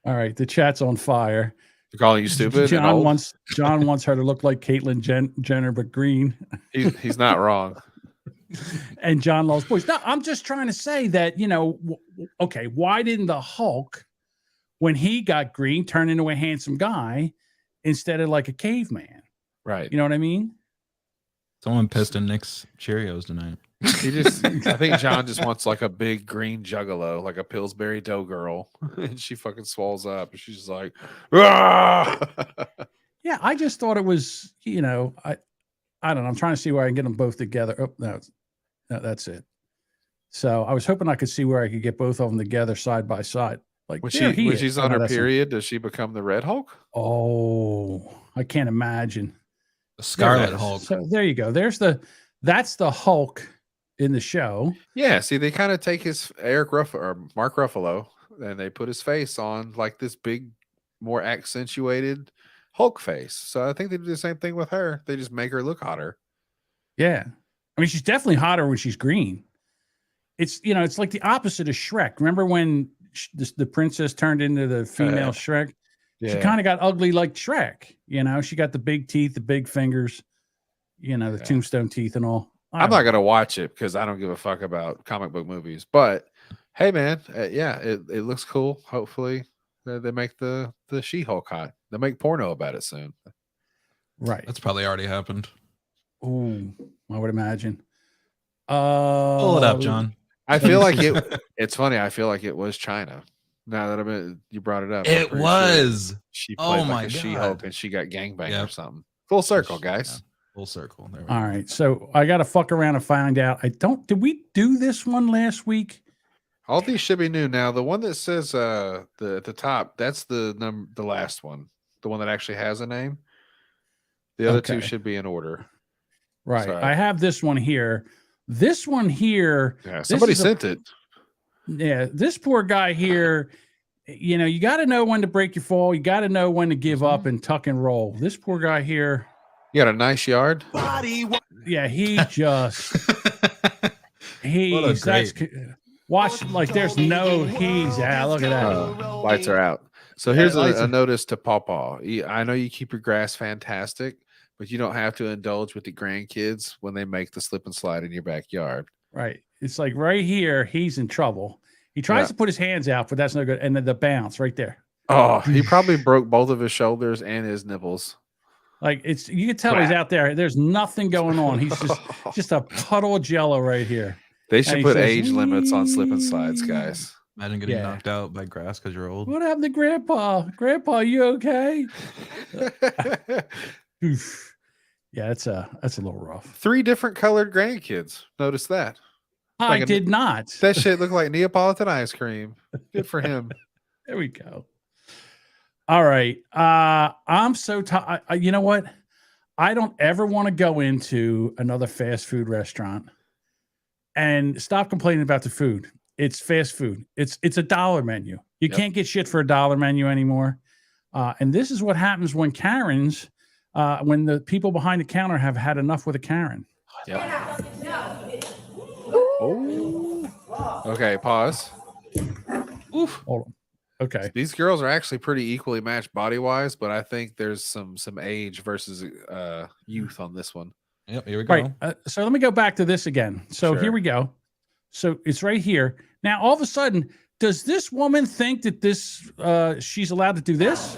All right, the chat's on fire. They're calling you stupid. John wants her to look like Caitlyn Jenner, but green. He's not wrong. And John loves boys. No, I'm just trying to say that, okay, why didn't the Hulk, when he got green, turn into a handsome guy instead of like a caveman? Right. You know what I mean? Someone pissed in Nick's Cheerios tonight. I think John just wants like a big green juggalo, like a Pillsbury dough girl, and she fucking swells up, and she's just like, "Ah!" Yeah, I just thought it was, I don't know. I'm trying to see where I can get them both together. Oh, no, that's it. So I was hoping I could see where I could get both of them together side by side. Like when she's on her period, does she become the Red Hulk? Oh, I can't imagine. The Scarlet Hulk. So there you go. That's the Hulk in the show. Yeah, see, they kind of take his Mark Ruffalo, and they put his face on like this big, more accentuated Hulk face. So I think they do the same thing with her. They just make her look hotter. Yeah, I mean, she's definitely hotter when she's green. It's it's like the opposite of Shrek. Remember when the princess turned into the female Shrek? Yeah. She kind of got ugly like Shrek. She got the big teeth, the big fingers, the tombstone teeth and all. I'm not gonna watch it because I don't give a fuck about comic book movies. But hey, man, it looks cool. Hopefully, they make the She-Hulk hot. They'll make porno about it soon. Right, that's probably already happened. Oh, I would imagine. Pull it up, John. I feel like it's funny. I feel like it was China. Now that you brought it up, it was. Sure she played like a She-Hulk and she got gangbanged or something. Full circle, guys. Yeah. Full circle. There we All right. So I got to fuck around and find out. Did we do this one last week? All these should be new now. The one that says at the top, that's the last one. The one that actually has a name. The other two should be in order. Right. Sorry. I have this one here. This one here. Yeah, somebody sent it. Yeah. This poor guy here, you got to know when to break your fall. You got to know when to give up and tuck and roll. This poor guy here. You got a nice yard. Yeah, he just watch like there's no he's out. Look at that. Lights are out. So here's a notice to Pawpaw. I know you keep your grass fantastic, but you don't have to indulge with the grandkids when they make the slip and slide in your backyard. Right. It's like right here, he's in trouble. He tries to put his hands out, but that's no good. And then the bounce right there. Oh, he probably broke both of his shoulders and his nipples. Like you can tell he's out there. There's nothing going on. He's just a puddle of jello right here. They should put age limits on slip and slides, guys. Imagine getting knocked out by grass because you're old. What happened to Grandpa? Grandpa, you okay? Oof. Yeah, that's a little rough. 3 different colored grandkids. Notice that. I did not. That shit looked like Neapolitan ice cream. Good for him. There we go. All right. I'm so tired. You know what? I don't ever want to go into another fast food restaurant and stop complaining about the food. It's fast food. It's a $1 menu. You can't get shit for a $1 menu anymore. And this is what happens when Karens, when the people behind the counter have had enough with a Karen. Yep. Oh. Okay, pause. Oof. Hold on. Okay. These girls are actually pretty equally matched body wise, but I think there's some age versus youth on this one. Yep, here we go. Right. So let me go back to this again. So here Sure. we go. So it's right here. Now, all of a sudden, does this woman think that this she's allowed to do this?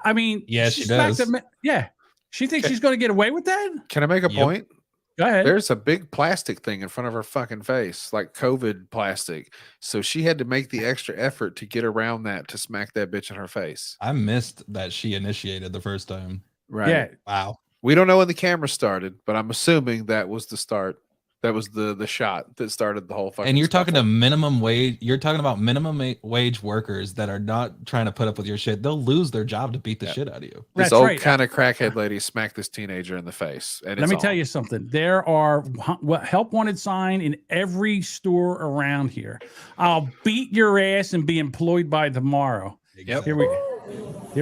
I mean, Yeah, she smacked does. yeah. She thinks she's going to get away with that? Can I make a Yep. point? Go ahead. There's a big plastic thing in front of her fucking face, like COVID plastic. So she had to make the extra effort to get around that to smack that bitch in her face. I missed that she initiated the first time. Right. Yeah. Wow. We don't know when the camera started, but I'm assuming that was the start. That was the shot that started the whole fucking. And you're talking to scuffle. minimum wage. You're talking about minimum wage workers that are not trying to put up with your shit. They'll lose their job to beat the Yeah. shit out of you. This That's old right. kind of crackhead lady smacked this teenager in the face. And Let me it's tell on. you something. There are help wanted sign in every store around here. I'll beat your ass and be employed by tomorrow. Yep. Here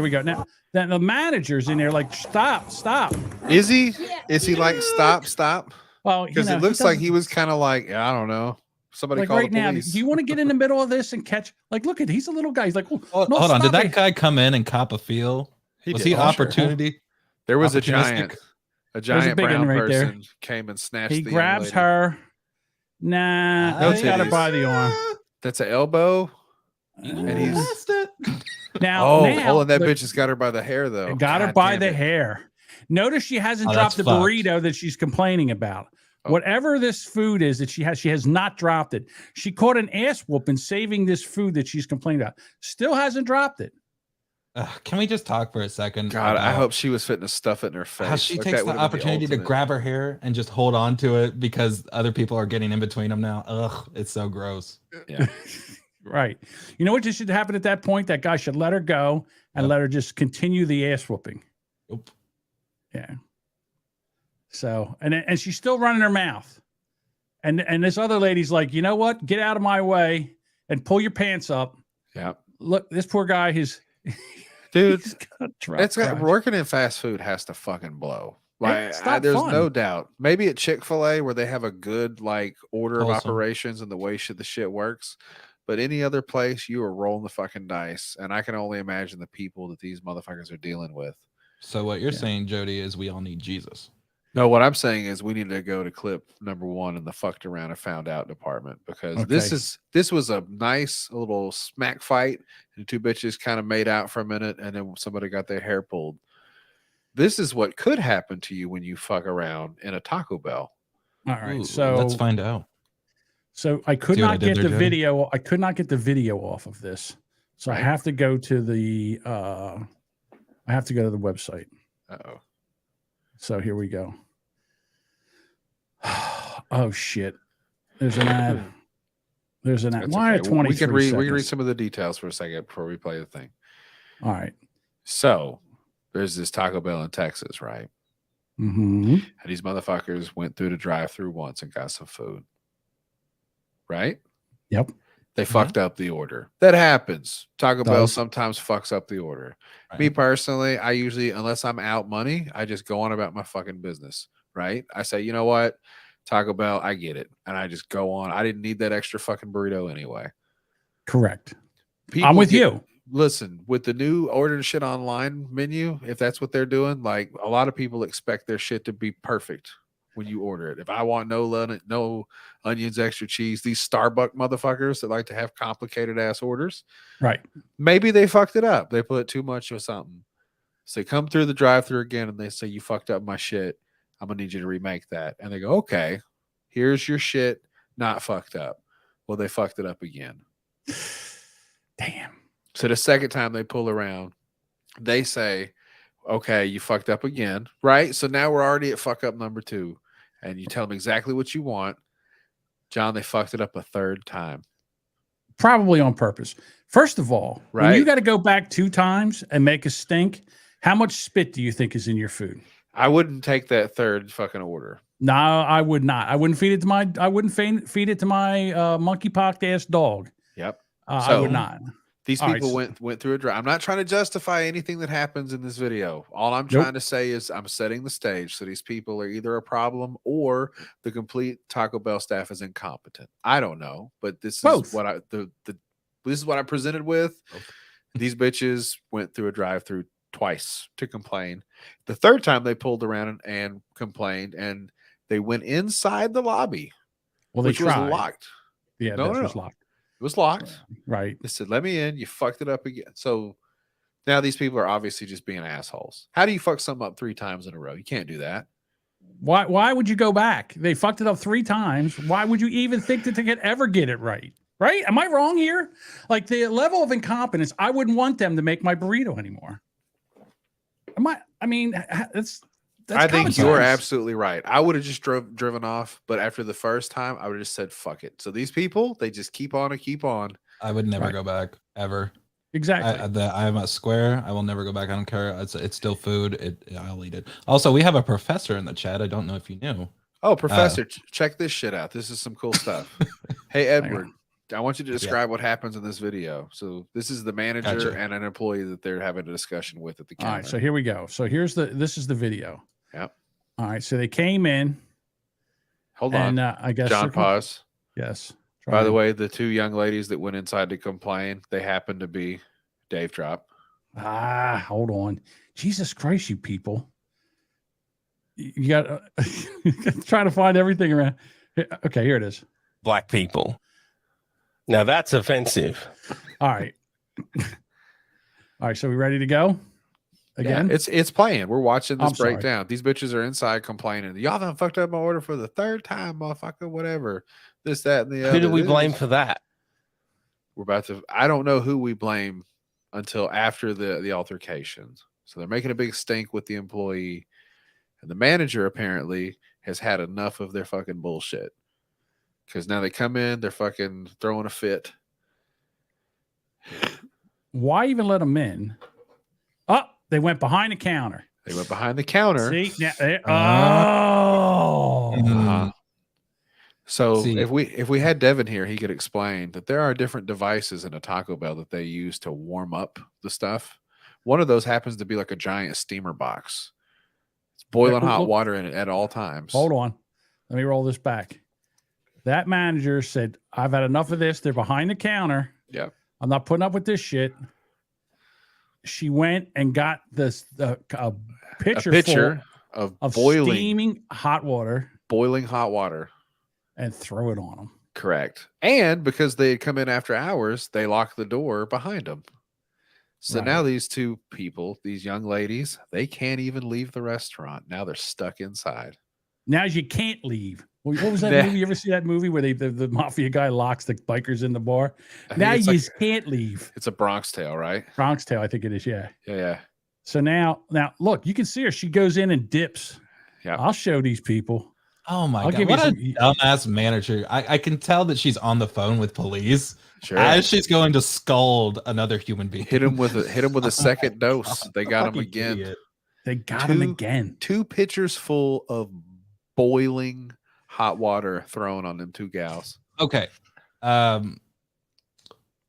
we go. Now the manager's in there like, stop. Is he? Is he like stop? Well, Because it looks like he was kind of like, I don't know. Somebody like call right the now. police. Do you want to get in the middle of this and catch? Like, look at he's a little guy. He's like, oh, Hold no, on. Did stop that it. guy come in and cop a feel? He Was did. he Oh, sure. opportunity? There was a opportunistic? giant big brown one right there. person came and snatched He the young grabs lady. her. Nah, No he's got her titties. by the arm. That's an elbow. And he's Missed it. Now, and that look, bitch has got her by the hair though. got her God by damn the it. hair. Notice she hasn't Oh, dropped the that's fucked. burrito that she's complaining about. Oh. Whatever this food is that she has not dropped it. She caught an ass whooping saving this food that she's complaining about. Still hasn't dropped it. Can we just talk for a second? God, I about hope she was fitting to stuff it in her face. how she Like, takes that the would've been opportunity to ultimate. grab her hair and just hold on to it because other people are getting in between them now. Ugh, it's so gross. Yeah. Right. You know what just should happen at that point? That guy should let her go and Yep. let her just continue the ass whooping. Nope. Yeah. So, and she's still running her mouth. And this other lady's like, you know what? Get out of my way and pull your pants up. Yeah. Look, this poor guy, he's Dude, he's got drop it's got crotch. working in fast food has to fucking blow. Like It's not there's fun. no doubt. Maybe at Chick-fil-A where they have a good like order of Wholesome. operations and the way the shit works. But any other place, you are rolling the fucking dice. And I can only imagine the people that these motherfuckers are dealing with. So what you're Yeah. saying, Jody, is we all need Jesus. No, what I'm saying is we need to go to clip number 1 in the fucked around and found out department because this was a nice little smack fight and two bitches kind of made out for a minute and then somebody got their hair pulled. This is what could happen to you when you fuck around in a Taco Bell. All right. Ooh, So let's find out. So I could See what I not did get there, the Jody? video. I could not get the video off of this. So I Right. have to go to the website. Uh-oh. So here we go. Oh shit. There's an ad. There's an ad. That's Why okay. are 23 we can read seconds? some of the details for a second before we play the thing. All right. So there's this Taco Bell in Texas, right? Mm-hmm. And these motherfuckers went through the drive-through once and got some food. Right? Yep. They fucked up the order. That happens. Taco Bell Does. sometimes fucks up the order. Right. Me personally, I usually, unless I'm out money, I just go on about my fucking business. Right? I say, you know what? Taco Bell, I get it. And I just go on. I didn't need that extra fucking burrito anyway. Correct. People I'm with get- you. Listen, with the new ordering shit online menu, if that's what they're doing, like a lot of people expect their shit to be perfect when you order it. If I want no onions, extra cheese, these Starbucks motherfuckers that like to have complicated ass orders, Right. maybe they fucked it up. They put too much or something. So they come through the drive-through again and they say, you fucked up my shit. I'm gonna need you to remake that. And they go, okay, here's your shit, not fucked up. Well, they fucked it up again. Damn. So the second time they pull around, they say, okay, you fucked up again, right? So now we're already at fuck up number 2. And you tell them exactly what you want. John, they fucked it up a third time. Probably on purpose. First of all, when you Right. got to go back 2 times and make a stink, how much spit do you think is in your food? I wouldn't take that third fucking order. No, I would not. I wouldn't feed it to my. I wouldn't feed it to my monkey pocked ass dog. Yep. I So- would not. These All right, people so- went through a drive. I'm not trying to justify anything that happens in this video. All I'm Nope. trying to say is I'm setting the stage. So these people are either a problem or the complete Taco Bell staff is incompetent. I don't know, but this Both. is what the this is what I presented with. These bitches went through a drive-through twice to complain. The third time they pulled around and complained, and they went inside the lobby, Well, they which was tried. locked. Yeah, No, this no, was no. locked. It was locked. Right. They said, "Let me in." You fucked it up again. So now these people are obviously just being assholes. How do you fuck something up 3 times in a row? You can't do that. Why would you go back? They fucked it up 3 times. Why would you even think that they could ever get it right? Right? Am I wrong here? Like the level of incompetence, I wouldn't want them to make my burrito anymore. I mean, that's I think common you're sense. absolutely right. I would have just driven off, but after the first time, I would have just said, fuck it. So these people, they just keep on and keep on. I would never Right. go back ever. Exactly. I'm a square. I will never go back. I don't care. It's still food. I'll eat it. Also, we have a professor in the chat. I don't know if you knew. Oh, Professor, check this shit out. This is some cool stuff. Hey, Edward, I want you to describe what happens in this video. So this is the manager Gotcha. and an employee that they're having a discussion with at the counter. All right, so here we go. So this is the video. Yep. All right, so they came in. Hold and, on. I guess John, pause. Yes. By the way, the 2 young ladies that went inside to complain, they happen to be Dave Drop. Hold on. Jesus Christ, you people. You got trying to find everything around. Okay, here it is. Black people. Now that's offensive. All right. All right, so we ready to go? Again? Yeah, it's playing. We're watching this I'm sorry. breakdown. These bitches are inside complaining. Y'all done fucked up my order for the 3rd time, motherfucker. Whatever. This, that, and the other. Who do we This blame is- for that? We're about to. I don't know who we blame until after the altercations. So they're making a big stink with the employee, and the manager apparently has had enough of their fucking bullshit. Because now they come in, they're fucking throwing a fit. Why even let them in? Oh, they went behind the counter. They went behind the counter. See? Oh. Uh-huh. So See. if we had Devin here, he could explain that there are different devices in a Taco Bell that they use to warm up the stuff. One of those happens to be like a giant steamer box. It's boiling hot look. water in it at all times. Hold on. Let me roll this back. That manager said, I've had enough of this. They're behind the counter. Yep. I'm not putting up with this shit. She went and got this a pitcher, Pitcher full of of boiling steaming hot water hot water. and throw it on them. Correct. And because they had come in after hours, they locked the door behind them. So now these 2 people, these young ladies, they can't even leave the restaurant. Now they're stuck inside. Now you can't leave. What was that That- movie? You ever see that movie where the mafia guy locks the bikers in the bar? I think Now it's you like- can't leave. It's a Bronx Tale, right? Bronx Tale, I think it is. Yeah. Yeah. So now look, you can see her. She goes in and dips. Yeah. I'll show these people. Oh my I'll god! give you What a some- dumbass manager. I can tell that she's on the phone with police Sure. as she's going to scold another human being. Hit him with a second dose. They got him Fucking again. idiot. They got him again. 2 pitchers full of boiling hot water thrown on them 2 gals. Okay.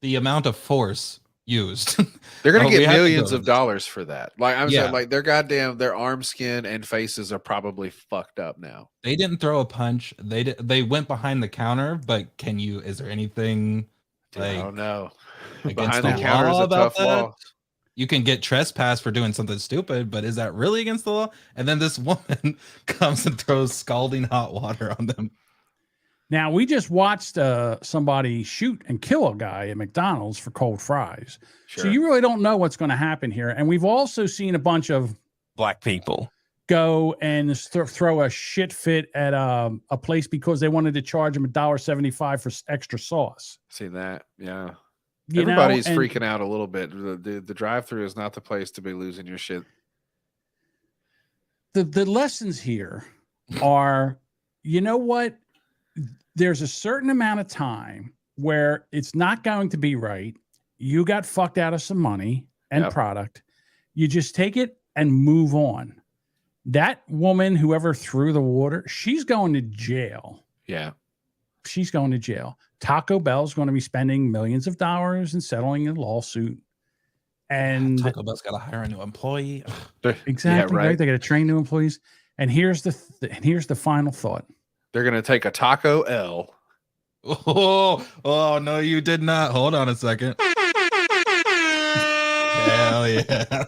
The amount of force used. They're gonna Oh, we get have to millions go of with this. dollars for that. Like I'm Yeah. saying, like their arm skin and faces are probably fucked up now. They didn't throw a punch. They went behind the counter, but is there anything Dude, I like don't know. against Behind the the counter is law a about tough law. that? You can get trespass for doing something stupid, but is that really against the law? And then this woman comes and throws scalding hot water on them. Now we just watched somebody shoot and kill a guy at McDonald's for cold fries. Sure. So you really don't know what's going to happen here. And we've also seen a bunch of Black people. go and throw a shit fit at a place because they wanted to charge them $1.75 for extra sauce. See that? Yeah. You know, Everybody's and freaking out a little bit. The drive-through is not the place to be losing your shit. the lessons here are, you know what? There's a certain amount of time where it's not going to be right. You got fucked out of some money and Yep. product. You just take it and move on. That woman, whoever threw the water, she's going to jail. Yeah. She's going to jail. Taco Bell's going to be spending millions of dollars and settling a lawsuit. And Taco Bell's got to hire a new employee. exactly Yeah, right. right. They got to train new employees. And here's the final thought. They're gonna take a Taco L Oh no, you did not. Hold on a second. Hell yeah.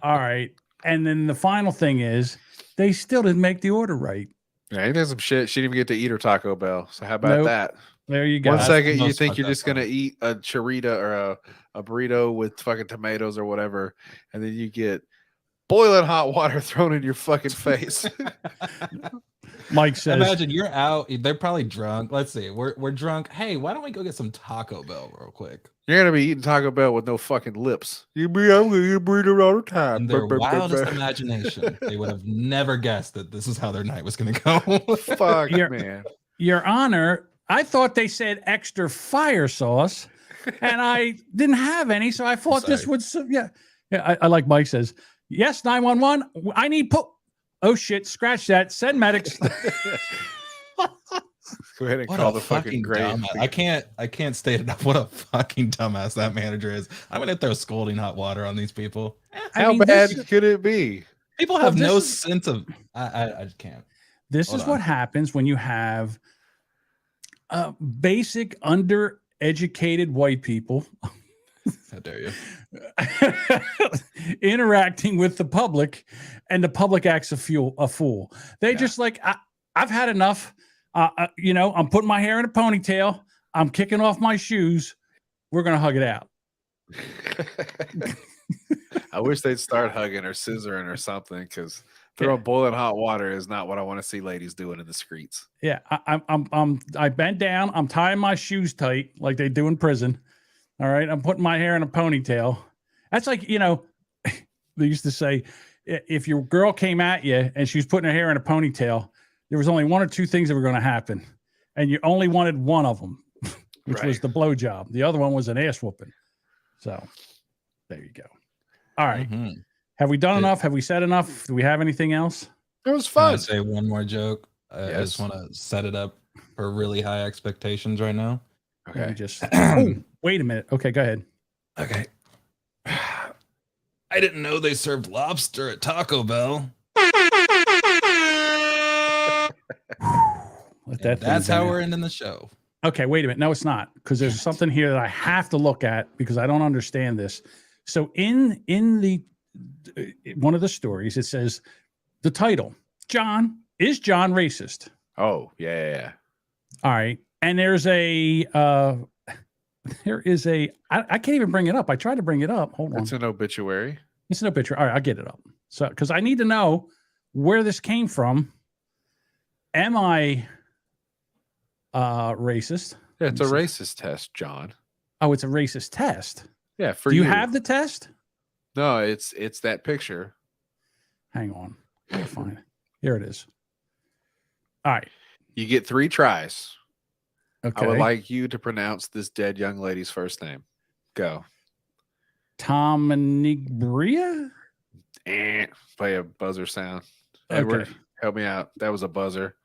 All right. And then the final thing is they still didn't make the order right. Yeah, he did some shit. She didn't even get to eat her Taco Bell. So how about Nope. that? There you go. One That's second the you most think fucked you're up just gonna part. eat a chorita or a burrito with fucking tomatoes or whatever, and then you get boiling hot water thrown in your fucking face. Mike says, Imagine you're out. They're probably drunk. Let's see. We're drunk. Hey, why don't we go get some Taco Bell real quick? You're gonna be eating Taco Bell with no fucking lips. I'm gonna eat a burrito all the time. In their wildest imagination, they would have never guessed that this is how their night was going to go. Fuck, You're- man. Your Honor, I thought they said extra fire sauce, and I didn't have any, so I thought this would. Yeah. I like Mike says, yes, 911. I need Oh shit! Scratch that. Send medics. Go ahead and What call a the fucking great. dumbass. I can't state enough what a fucking dumbass that manager is. I'm gonna throw scalding hot water on these people. How bad could it be? People have Well, no this is- sense of. I just can't. This Hold is on. what happens when you have basic undereducated white people How dare you? interacting with the public, and the public acts a fool. They just like, I've had enough. I'm putting my hair in a ponytail. I'm kicking off my shoes. We're gonna hug it out. I wish they'd start hugging or scissoring or something, because throwing boiling hot water is not what I want to see ladies doing in the streets. Yeah, I bent down. I'm tying my shoes tight like they do in prison. All right, I'm putting my hair in a ponytail. That's like, they used to say, if your girl came at you and she was putting her hair in a ponytail, there was only one or two things that were going to happen, and you only wanted one of them, which was the blowjob. The other one was an ass whooping. So there you go. All right. Mhm. Have we done enough? Have we said enough? Do we have anything else? It was Can I fun. say one more joke? I just want to set it up for really high expectations right now. Let me Okay. just. Oh, wait a minute. Okay, go ahead. Okay. I didn't know they served lobster at Taco Bell. Let And that that's thing how down. we're ending the show. Okay, wait a minute. No, it's not, because there's something here that I have to look at because I don't understand this. So in the one of the stories, it says the title: John, is John racist? Oh, yeah. All right, and there's a I can't even bring it up. I tried to bring it up. Hold on, It's an obituary. it's no picture. All right, I'll get it up. So because I need to know where this came from. Am I racist? Yeah, it's a Let me racist test, John. Oh, it's a racist test. Yeah, for Do you have the test? No, it's that picture. Hang on. Let me find it. Here it is. All right. You get 3 tries. Okay. I would like you to pronounce this dead young lady's first name. Go. Tominigria? Play a buzzer sound. Okay. Edward, help me out. That was a buzzer.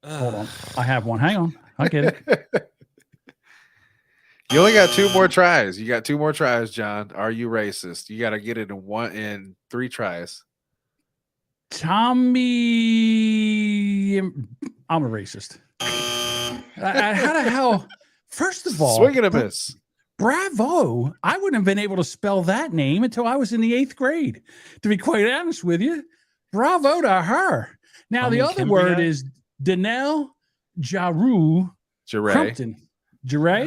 Hold on. I have one. Hang on. I'll get it. You only got 2 more tries. You got 2 more tries, John. Are you racist? You got to get it in 3 tries. Tommy. I'm a racist. How the hell? First of all, Swing and a miss. bravo. I wouldn't have been able to spell that name until I was in the 8th grade, to be quite honest with you. Bravo to her. Now, the other word is Danelle Jaru Jure. Crumpton. Jure?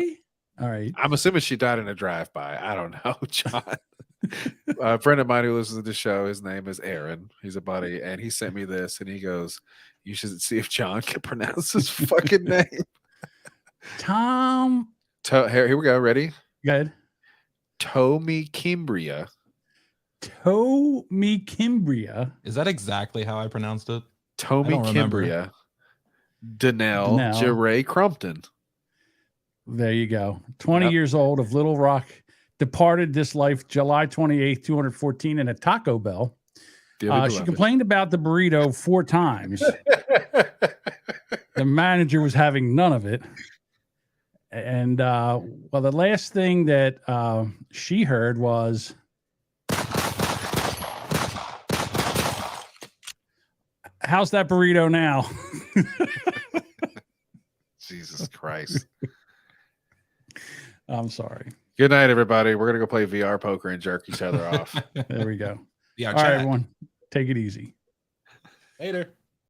All right. I'm assuming she died in a drive-by. I don't know, John. A friend of mine who listens to the show, his name is Aaron. He's a buddy, and he sent me this, and he goes, "You should see if John can pronounce his fucking name." Tom. Here we go. Ready? Good. Tomikimbria. Tomikimbria. Is that exactly how I pronounced it? don't remember. Tomikimbria. Danelle Jure Crumpton. There you go. 20 Yep. years old, of Little Rock, departed this life July 28th, 214 in a Taco Bell. She complained about the burrito 4 times. The manager was having none of it. And well, the last thing that she heard was, how's that burrito now? Jesus Christ. I'm sorry. Good night, everybody. We're gonna go play VR poker and jerk each other off. There we go. Yeah, All right, everyone. Take it easy. Later.